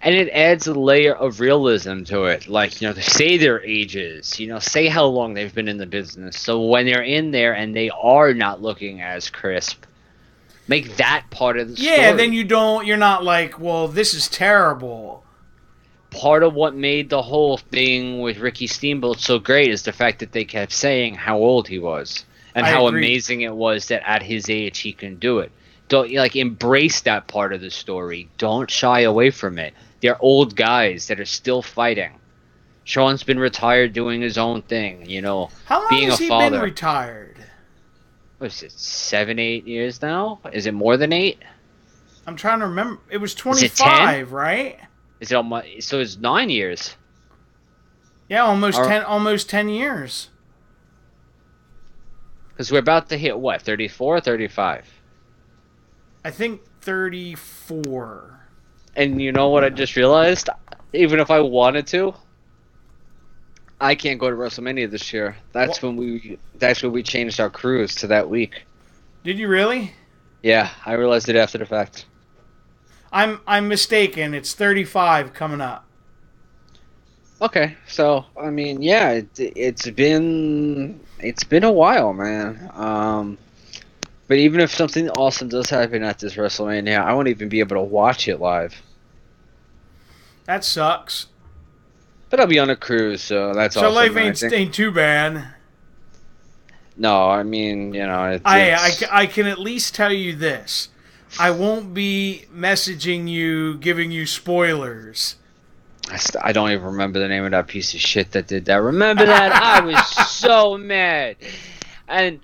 And it adds a layer of realism to it. Like, you know, they say their ages, you know, say how long they've been in the business. So when they're in there and they are not looking as crisp, make that part of the story. Yeah, then you're not like, well, this is terrible. Part of what made the whole thing with Ricky Steamboat so great is the fact that they kept saying how old he was. And how amazing it was that at his age he can do it. Don't, like, embrace that part of the story. Don't shy away from it. They're old guys that are still fighting. Shawn's been retired doing his own thing, you know. How long being has a he father. been retired? What is it, 7, 8 years now? Is it more than 8? I'm trying to remember. It was Is it 25, right? Is it almost, so it's 9 years. Yeah, almost 10 years. Because we're about to hit, what, 34 or 35? I think 34. And you know what I just realized? Even if I wanted to, I can't go to WrestleMania this year. That's when we changed our cruise to that week. Did you really? Yeah, I realized it after the fact. I'm mistaken. It's 35 coming up. Okay, so I mean, yeah, it's been a while, man. But even if something awesome does happen at this WrestleMania, I won't even be able to watch it live. That sucks. But I'll be on a cruise, so that's awesome. So life ain't too bad. No, I mean, you know, I can at least tell you this. I won't be messaging you, giving you spoilers. I don't even remember the name of that piece of shit that did that. Remember that? I was so mad. And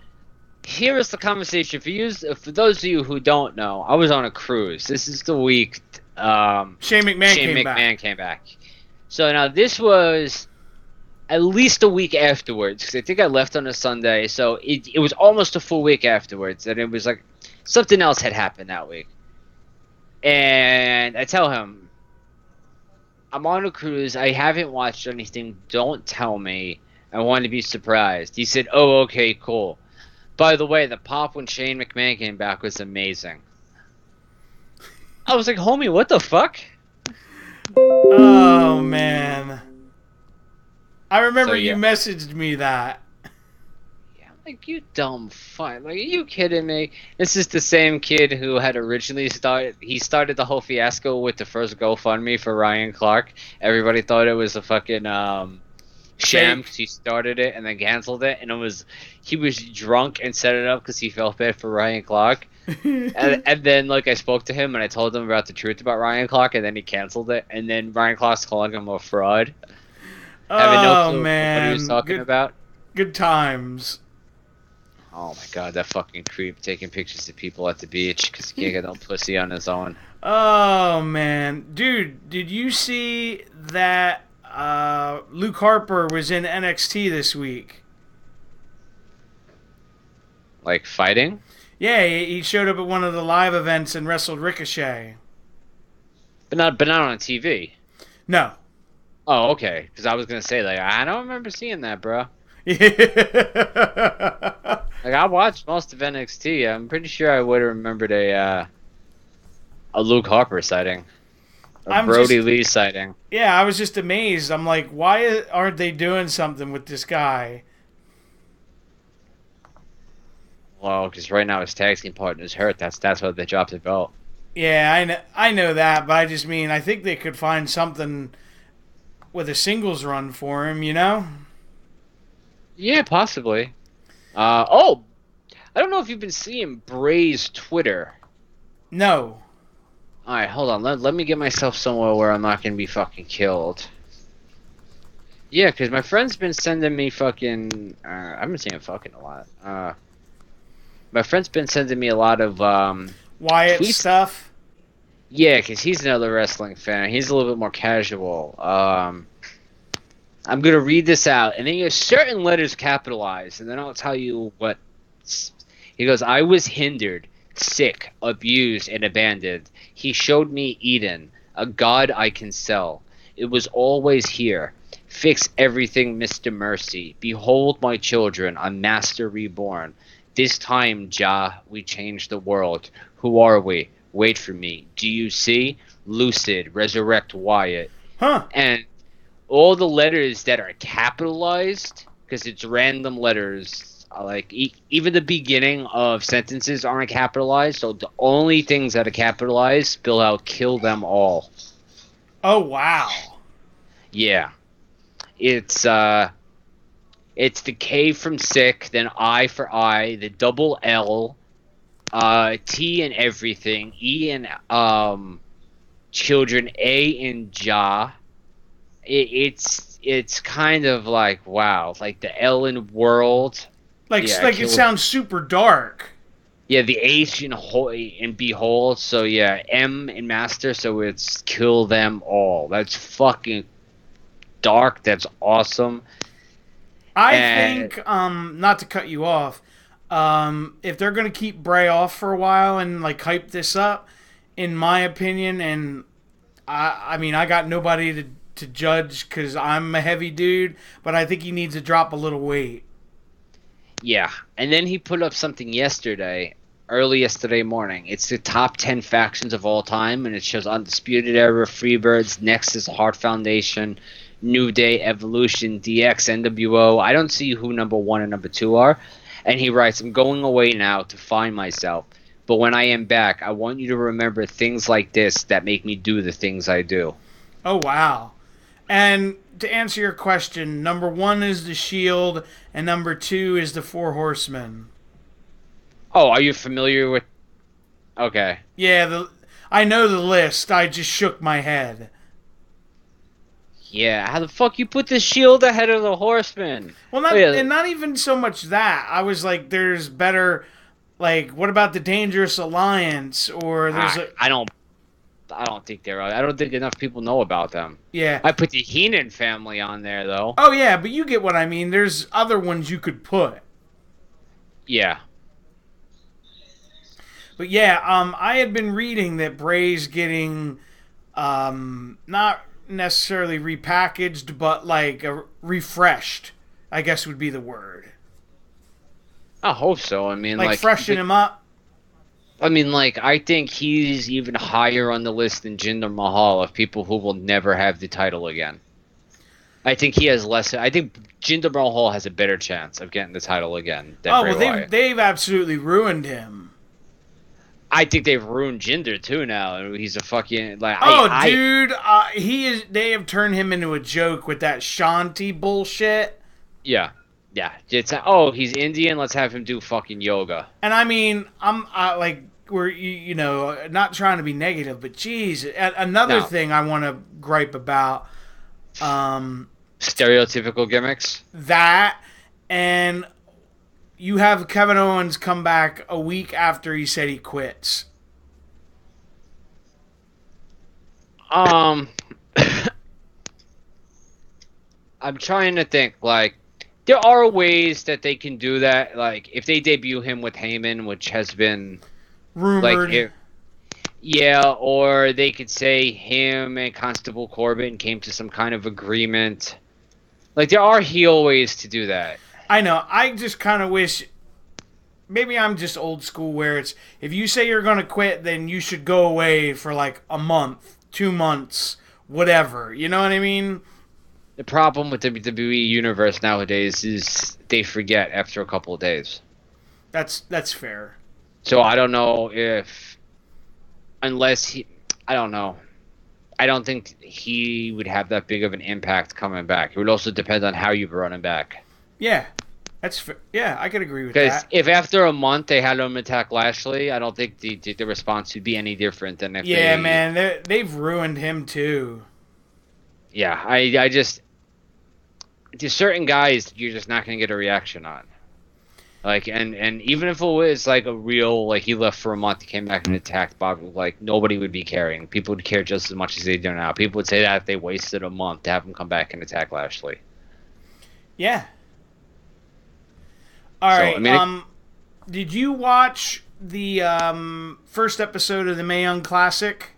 here is the conversation for those of you who don't know. I was on a cruise. This is the week Shane McMahon came back. So now this was at least a week afterwards, because I think I left on a Sunday. So it was almost a full week afterwards, and it was like something else had happened that week. And I tell him, I'm on a cruise. I haven't watched anything. Don't tell me. I want to be surprised. He said, oh, okay, cool. By the way, the pop when Shane McMahon came back was amazing. I was like, homie, what the fuck? Oh, man. I remember So, yeah. you messaged me that. Yeah, I'm like, you dumb fuck. Like, are you kidding me? This is the same kid who had originally started the whole fiasco with the first GoFundMe for Ryan Clark. Everybody thought it was a fucking sham because he started it and then canceled it, and he was drunk and set it up because he felt bad for Ryan Clark. and then, like, I spoke to him and I told him about the truth about Ryan Clark, and then he canceled it, and then Ryan Clark's calling him a fraud. Having no clue man, what he was talking about. Good times. Oh my god, that fucking creep taking pictures of people at the beach because he can't get no pussy on his own. Oh man, dude, did you see that Luke Harper was in NXT this week? Like fighting? Yeah, he showed up at one of the live events and wrestled Ricochet. But not on TV. No. Oh, okay. Because I was gonna say, like, I don't remember seeing that, bro. Like, I watched most of NXT. I'm pretty sure I would have remembered a Luke Harper sighting, a Brody Lee sighting. Yeah, I was just amazed. I'm like, why aren't they doing something with this guy? Well, because right now his tag team partner's hurt. That's why they dropped the belt. Yeah, I know that, but I just mean I think they could find something with a singles run for him. You know? Yeah, possibly. Oh, I don't know if you've been seeing Bray's Twitter. No. All right, hold on. Let me get myself somewhere where I'm not gonna be fucking killed. Yeah, because my friend's been sending me fucking. I've been saying fucking a lot. My friend's been sending me a lot of Wyatt tweets. stuff. Yeah, because he's another wrestling fan. He's a little bit more casual. I'm gonna read this out, and then you have certain letters capitalized, and then I'll tell you what. He goes, "I was hindered, sick, abused, and abandoned. He showed me Eden, a god I can sell. It was always here. Fix everything, Mr. Mercy. Behold my children, a master reborn. This time, Jah, we change the world. Who are we? Wait for me. Do you see? Lucid, resurrect Wyatt." Huh. And all the letters that are capitalized, because it's random letters, like even the beginning of sentences aren't capitalized, so the only things that are capitalized spell out "kill them all." Oh wow. Yeah, it's it's the K from sick, then I for I, the double L, T in everything, E in children, A in Jah. It's kind of like, wow, like the L in world. Yeah, Like it sounds super dark. yeah, the H in behold. So yeah, M in master. So it's kill them all. That's fucking dark. That's awesome. I And think, not to cut you off, if they're gonna keep Bray off for a while and like hype this up, in my opinion, and I mean I got nobody to judge because I'm a heavy dude, but I think he needs to drop a little weight. yeah, and then he put up something yesterday, early yesterday morning. It's the top 10 factions of all time, and it shows Undisputed Era, Freebirds, Nexus, Heart Foundation, New Day, Evolution, DX, NWO. I don't see who number one and number two are. And he writes, "I'm going away now to find myself. But when I am back, I want you to remember things like this that make me do the things I do." Oh wow! And to answer your question, number one is the Shield, and number two is the Four Horsemen. Oh, are you familiar with... Okay. Yeah, I know the list. I just shook my head. Yeah, how the fuck you put the Shield ahead of the Horsemen? Well, Oh, not yeah. and not even so much that. I was like, there's better. Like, what about the Dangerous Alliance? Or there's a I don't think they're... I don't think enough people know about them. yeah. I put the Heenan family on there, though. Oh yeah, but you get what I mean. There's other ones you could put. Yeah. But yeah, I had been reading that Bray's getting not necessarily repackaged, but like refreshed. I guess would be the word. I hope so. I mean, Like freshen him up. I mean, like, I think he's even higher on the list than Jinder Mahal of people who will never have the title again. I think he has less. I think Jinder Mahal has a better chance of getting the title again than Oh Bray well, Wyatt. they've absolutely ruined him. I think they've ruined Jinder too now. He's a fucking like. Oh, dude, he is. They have turned him into a joke with that Shanti bullshit. Yeah, yeah. It's he's Indian. Let's have him do fucking yoga. And I mean, I'm like we're you know not trying to be negative, but geez, another No. thing I want to gripe about. Stereotypical gimmicks. That and you have Kevin Owens come back a week after he said he quits. I'm trying to think. Like, there are ways that they can do that. Like, if they debut him with Heyman, which has been Rumored. like, yeah, or they could say him and Constable Corbin came to some kind of agreement. Like, there are heel ways to do that. I know. I just kind of wish. Maybe I'm just old school where it's if you say you're going to quit, then you should go away for like a month, 2 months, whatever. You know what I mean? The problem with the WWE Universe nowadays is they forget after a couple of days. That's fair. So I don't know if unless I don't know. I don't think he would have that big of an impact coming back. It would also depend on how you run him back. Yeah, yeah, I could agree with Because that. if after a month they had him attack Lashley, I don't think the response would be any different than if Yeah, they. man, they've ruined him too. Yeah, I just there's certain guys you're just not gonna get a reaction on. Like and even if it was like a real like he left for a month, he came back and attacked Bob, like nobody would be caring. People would care just as much as they do now. People would say that if they wasted a month to have him come back and attack Lashley. Yeah. All So right. I mean, Did you watch the first episode of the Mae Young Classic?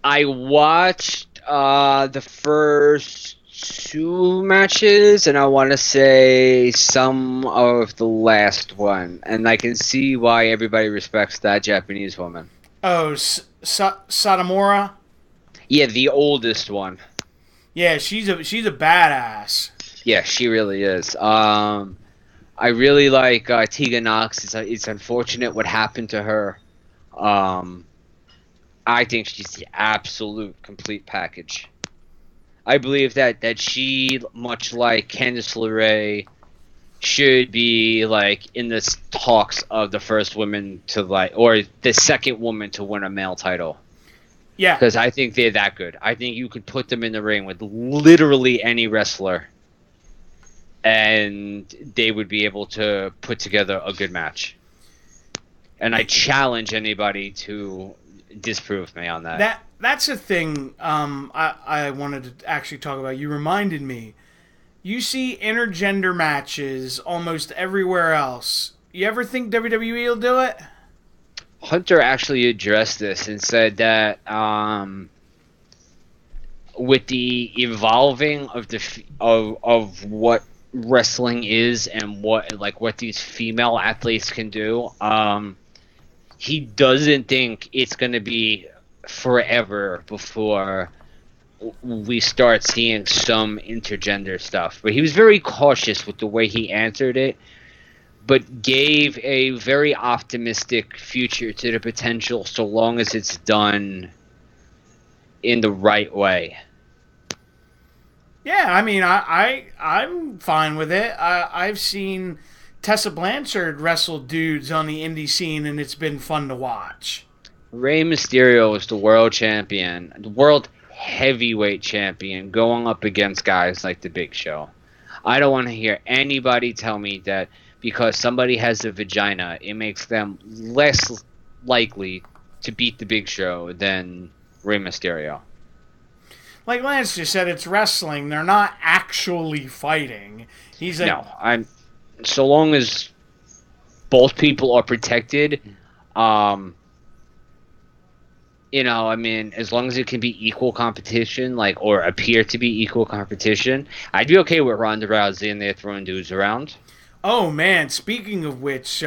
I watched the first two matches, and I want to say some of the last one, and I can see why everybody respects that Japanese woman. Oh, Satomura. Yeah, the oldest one. Yeah, she's a badass. Yeah, she really is. I really like Tegan Knox. It's unfortunate what happened to her. I think she's the absolute complete package. I believe that she, much like Candice LeRae, should be like in the talks of the first woman to like, or the second woman to win a male title. Yeah. Because I think they're that good. I think you could put them in the ring with literally any wrestler, and they would be able to put together a good match. And I challenge anybody to disprove me on that. That's a thing I wanted to actually talk about. You reminded me. You see intergender matches almost everywhere else. You ever think WWE will do it? Hunter actually addressed this and said that with the evolving of of what wrestling is and what these female athletes can do, he doesn't think it's going to be forever before we start seeing some intergender stuff. But he was very cautious with the way he answered it, but gave a very optimistic future to the potential so long as it's done in the right way. Yeah, I mean, I'm fine with it. I've seen Tessa Blanchard wrestle dudes on the indie scene, and it's been fun to watch. Rey Mysterio is the world champion, the world heavyweight champion, going up against guys like the Big Show. I don't want to hear anybody tell me that because somebody has a vagina, it makes them less likely to beat the Big Show than Rey Mysterio. Like Lance just said, it's wrestling. They're not actually fighting. He's like, No, so long as both people are protected, I mean, as long as it can be equal competition, or appear to be equal competition, I'd be okay with Ronda Rousey and they're throwing dudes around. Oh man! Speaking of which,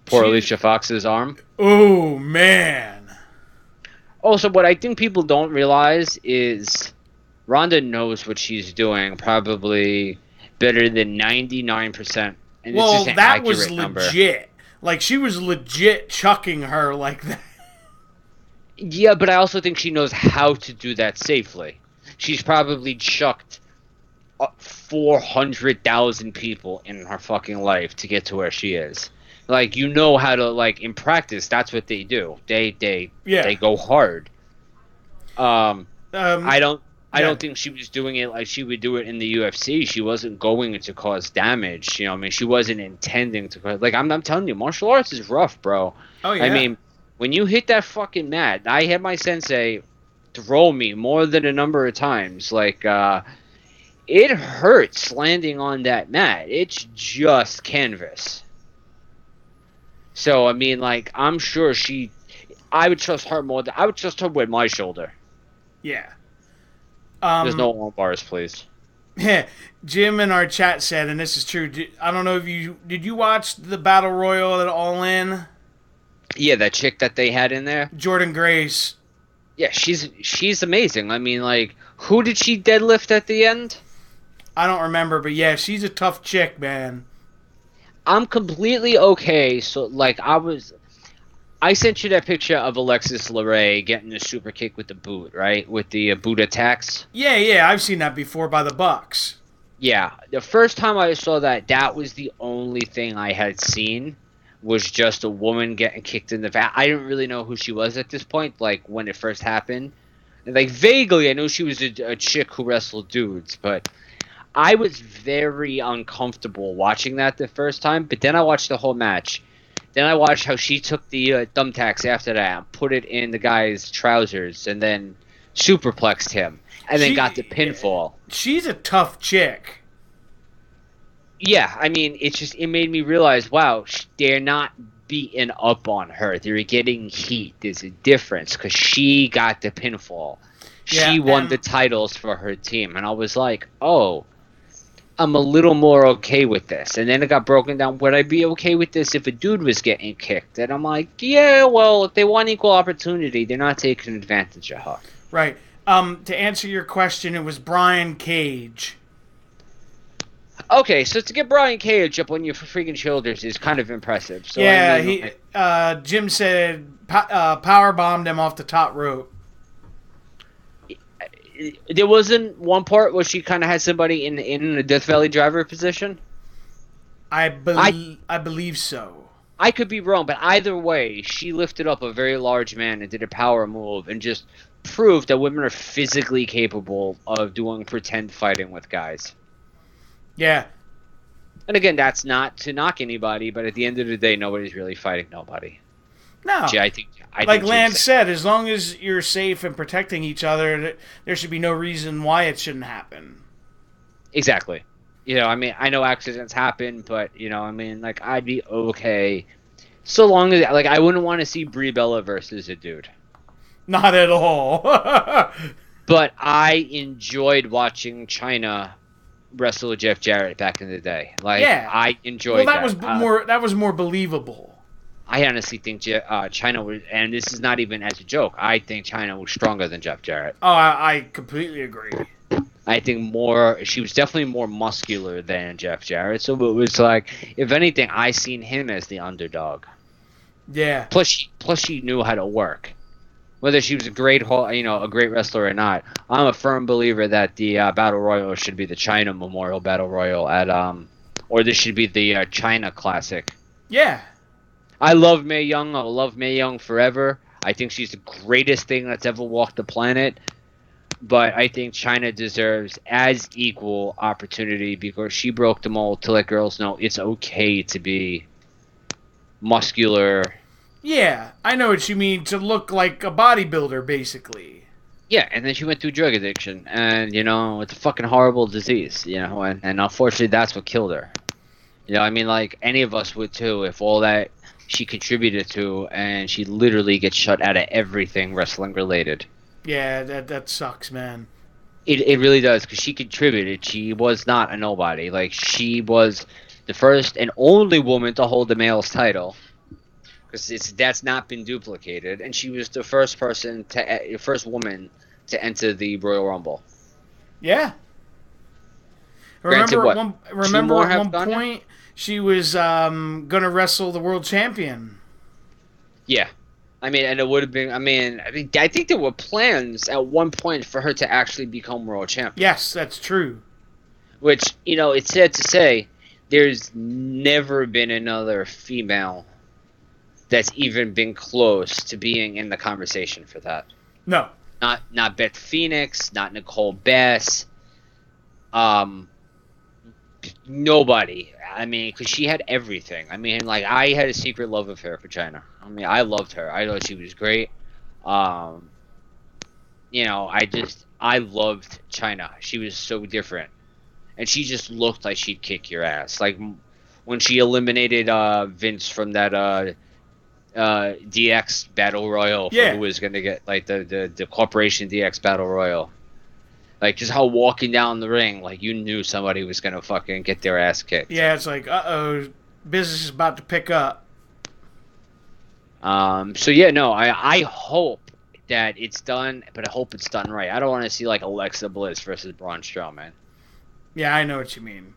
Poor Alicia Fox's arm. Oh man! Also, what I think people don't realize is Ronda knows what she's doing probably better than 99%. And Well, it's just an that was accurate number. legit. Like, she was legit chucking her like that. Yeah, but I also think she knows how to do that safely. She's probably chucked 400,000 people in her fucking life to get to where she is. Like, you know how to, in practice, that's what they do. They go hard. I don't think she was doing it like she would do it in the UFC. She wasn't going to cause damage. I mean, she wasn't intending to cause... I'm telling you, martial arts is rough, bro. Oh, yeah. I mean, when you hit that fucking mat, I had my sensei throw me more than a number of times. It hurts landing on that mat. It's just canvas. So, I mean, I'm sure I would trust her more I would trust her with my shoulder. Yeah. There's no arm bars, please. Yeah. Jim in our chat said, and this is true, I don't know if did you watch the Battle Royal at All In? Yeah, that chick that they had in there. Jordan Grace. Yeah, she's amazing. I mean, who did she deadlift at the end? I don't remember, but yeah, she's a tough chick, man. I'm completely okay. So, I sent you that picture of Alexis Leray getting the super kick with the boot, right? With the boot attacks. Yeah, I've seen that before by the Bucks. Yeah, the first time I saw that, that was the only thing I had seen was just a woman getting kicked in the back. I didn't really know who she was at this point, like when it first happened. And, like vaguely, I knew she was a chick who wrestled dudes, but I was very uncomfortable watching that the first time. But then I watched the whole match. Then I watched how she took the thumbtacks after that and put it in the guy's trousers and then superplexed him and then got the pinfall. She's a tough chick. Yeah, I mean, it made me realize, wow, they're not beating up on her. They're getting heat. There's a difference because she got the pinfall. She won the titles for her team. And I was like, oh, I'm a little more okay with this. And then it got broken down. Would I be okay with this if a dude was getting kicked? And I'm like, yeah, well, if they want equal opportunity, they're not taking advantage of her. Right. To answer your question, it was Brian Cage. Okay, so to get Brian Cage up on your freaking shoulders is kind of impressive. So yeah, Jim said power bombed him off the top rope. There wasn't one part where she kind of had somebody in a Death Valley driver position? I believe so. I could be wrong, but either way, she lifted up a very large man and did a power move and just proved that women are physically capable of doing pretend fighting with guys. Yeah. And again, that's not to knock anybody, but at the end of the day, nobody's really fighting nobody. No. I think like Lance said, as long as you're safe and protecting each other, there should be no reason why it shouldn't happen. Exactly. You know, I mean, I know accidents happen, but, you know, I mean, like, I'd be okay. So long as, like, I wouldn't want to see Brie Bella versus a dude. Not at all. But I enjoyed watching Chyna wrestle Jeff Jarrett back in the day. Like, yeah. I enjoyed that. That was more believable. I honestly think Chyna was, and this is not even as a joke, I think Chyna was stronger than Jeff Jarrett. Oh, I completely agree. I think she was definitely more muscular than Jeff Jarrett. So it was like, if anything, I seen him as the underdog. Yeah. Plus she knew how to work. Whether she was a great wrestler or not, I'm a firm believer that the Battle Royal should be the Chyna Memorial Battle Royal or this should be the Chyna Classic. Yeah. I love Mae Young. I'll love Mae Young forever. I think she's the greatest thing that's ever walked the planet. But I think Chyna deserves as equal opportunity because she broke the mold to let girls know it's okay to be muscular. Yeah, I know what you mean, to look like a bodybuilder, basically. Yeah, and then she went through drug addiction, and, you know, it's a fucking horrible disease, you know, and unfortunately that's what killed her. You know, I mean, like, any of us would too, if all that she contributed to, and she literally gets shut out of everything wrestling-related. Yeah, that sucks, man. It really does, because she contributed. She was not a nobody. Like, she was the first and only woman to hold the male's title. Because that's not been duplicated, and she was the first woman to enter the Royal Rumble. Yeah. Remember at one point she was gonna wrestle the world champion. Yeah, I mean, and it would have been. I think there were plans at one point for her to actually become world champion. Yes, that's true. Which, you know, it's sad to say, there's never been another female that's even been close to being in the conversation for that. No. Not Beth Phoenix, not Nicole Bass. Nobody. I mean, because she had everything. I mean, like, I had a secret love affair for Chyna. I mean, I loved her. I thought she was great. You know, I loved Chyna. She was so different. And she just looked like she'd kick your ass. Like, when she eliminated Vince from that DX Battle Royal, who was going to get, like, the Corporation DX Battle Royal. Like, just how walking down the ring, like, you knew somebody was going to fucking get their ass kicked. Yeah, it's like, uh-oh, business is about to pick up. So, yeah, no, I hope that it's done, but I hope it's done right. I don't want to see, like, Alexa Bliss versus Braun Strowman. Yeah, I know what you mean.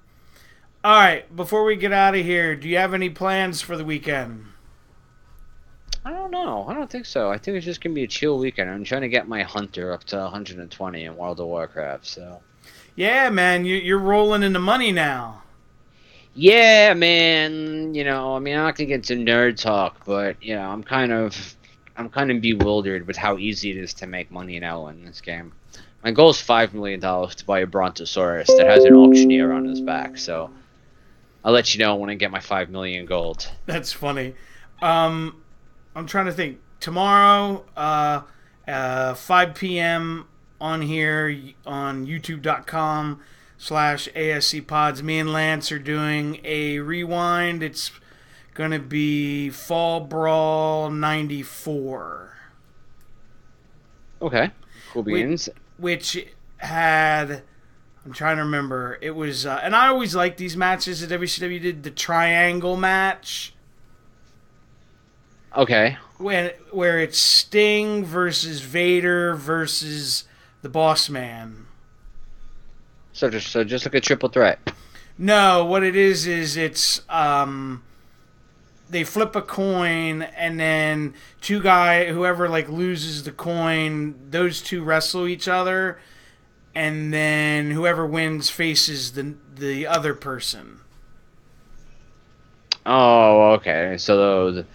All right, before we get out of here, do you have any plans for the weekend? I don't know. I don't think so. I think it's just gonna be a chill weekend. I'm trying to get my hunter up to 120 in World of Warcraft. So Yeah, man, you're rolling in the money now. yeah, man. I mean, I'm not gonna get into nerd talk, but I'm kind of bewildered with how easy it is to make money now in this game. My goal is $5 million to buy a Brontosaurus that has an auctioneer on his back. So I'll let you know when I get my 5 million gold. That's funny. Um, I'm trying to think. Tomorrow, 5 p.m. on here on youtube.com/ASC Pods. Me and Lance are doing a rewind. It's going to be Fall Brawl 94. Okay, cool beans. Which had... I'm trying to remember. It was... and I always liked these matches that WCW did. The triangle match. Okay. Where it's Sting versus Vader versus the Boss Man. So just like a triple threat. No, what it is it's they flip a coin and then whoever like loses the coin, those two wrestle each other, and then whoever wins faces the other person. Oh, okay. So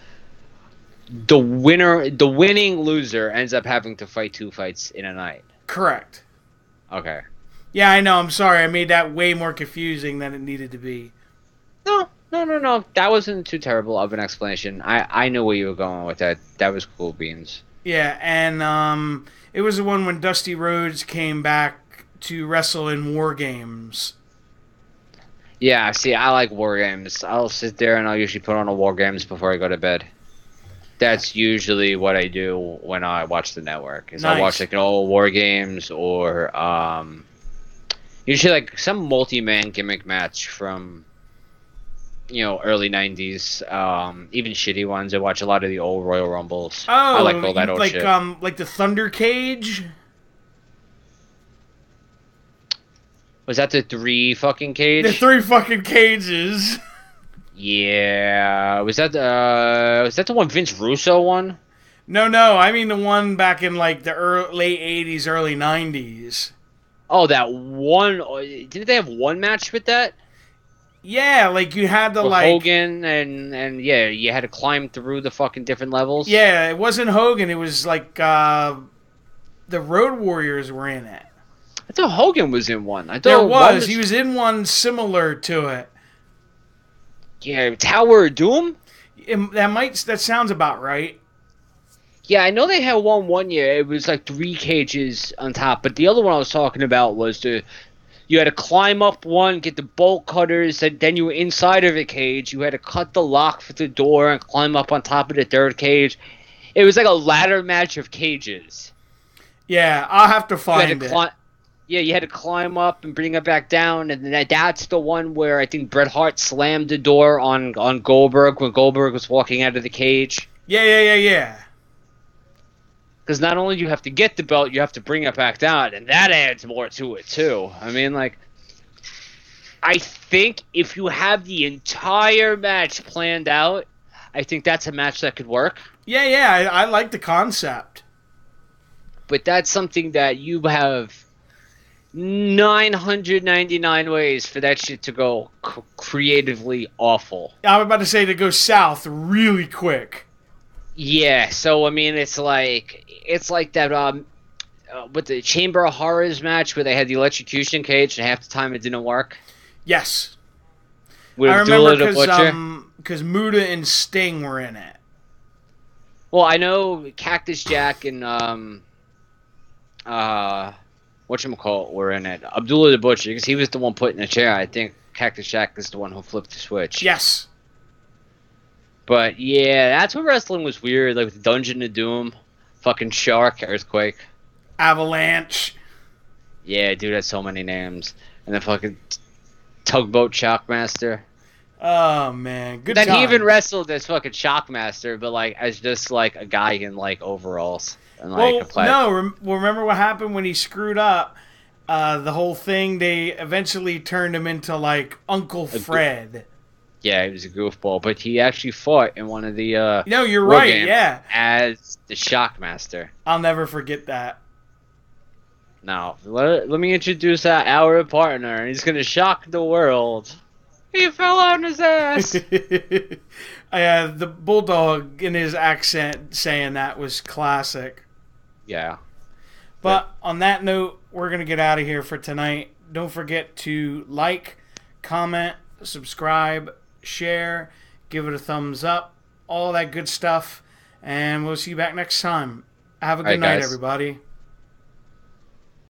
the winning loser ends up having to fight two fights in a night. Correct. Okay. Yeah, I know. I'm sorry. I made that way more confusing than it needed to be. No. That wasn't too terrible of an explanation. I knew where you were going with that. That was cool beans. Yeah, and it was the one when Dusty Rhodes came back to wrestle in War Games. Yeah, see, I like War Games. I'll sit there and I'll usually put on a War Games before I go to bed. That's usually what I do when I watch the network. Is Nice. I watch like an old War Games or usually like some multi-man gimmick match from early 90s, even shitty ones. I watch a lot of the old Royal Rumbles. Oh, I like all that old like shit. Like the Thunder Cage. Was that the 3 fucking cage? The 3 fucking cages. Yeah. Was that the one Vince Russo won? No, I mean the one back in like the late 80s, early 90s. Oh, that one. Didn't they have one match with that? Yeah, like you had to With like Hogan and yeah, you had to climb through the fucking different levels. Yeah, it wasn't Hogan. It was like the Road Warriors were in it. I thought Hogan was in one. I thought There was. He was in one similar to it. Yeah, Tower of Doom. That sounds about right. Yeah, I know they had one year. It was like 3 cages on top, but the other one I was talking about was you had to climb up one, get the bolt cutters, and then you were inside of a cage. You had to cut the lock for the door and climb up on top of the 3rd cage. It was like a ladder match of cages. Yeah, I'll have to find it. Yeah, you had to climb up and bring it back down, and that's the one where I think Bret Hart slammed the door on Goldberg when Goldberg was walking out of the cage. Yeah. Because not only do you have to get the belt, you have to bring it back down, and that adds more to it, too. I mean, like, I think if you have the entire match planned out, I think that's a match that could work. Yeah, I like the concept. But that's something that you have 999 ways for that shit to go creatively awful. I was about to say to go south really quick. Yeah, so I mean, it's like that with the Chamber of Horrors match where they had the electrocution cage and half the time it didn't work. Yes, With I remember because Muta and Sting were in it. Well, I know Cactus Jack and whatchamacallit were in it. Abdullah the Butcher, because he was the one put in the chair. I think Cactus Jack is the one who flipped the switch. Yes. But yeah, that's when wrestling was weird, like with Dungeon of Doom, fucking Shark, Earthquake, Avalanche. Yeah, dude had so many names, and then fucking Tugboat Shockmaster. Oh man, good. Then time. he even wrestled as fucking Shockmaster, but like as just like a guy in like overalls and like. Remember what happened when he screwed up? The whole thing. They eventually turned him into like Uncle Fred. Yeah, he was a goofball, but he actually fought in one of the No, you're war right. games Yeah, as the Shockmaster. I'll never forget that. Now, let me introduce our partner, and he's gonna shock the world. He fell on his ass. The bulldog in his accent saying that was classic. Yeah. But on that note, we're going to get out of here for tonight. Don't forget to like, comment, subscribe, share, give it a thumbs up, all that good stuff. And we'll see you back next time. Have a All good right, night, guys. everybody.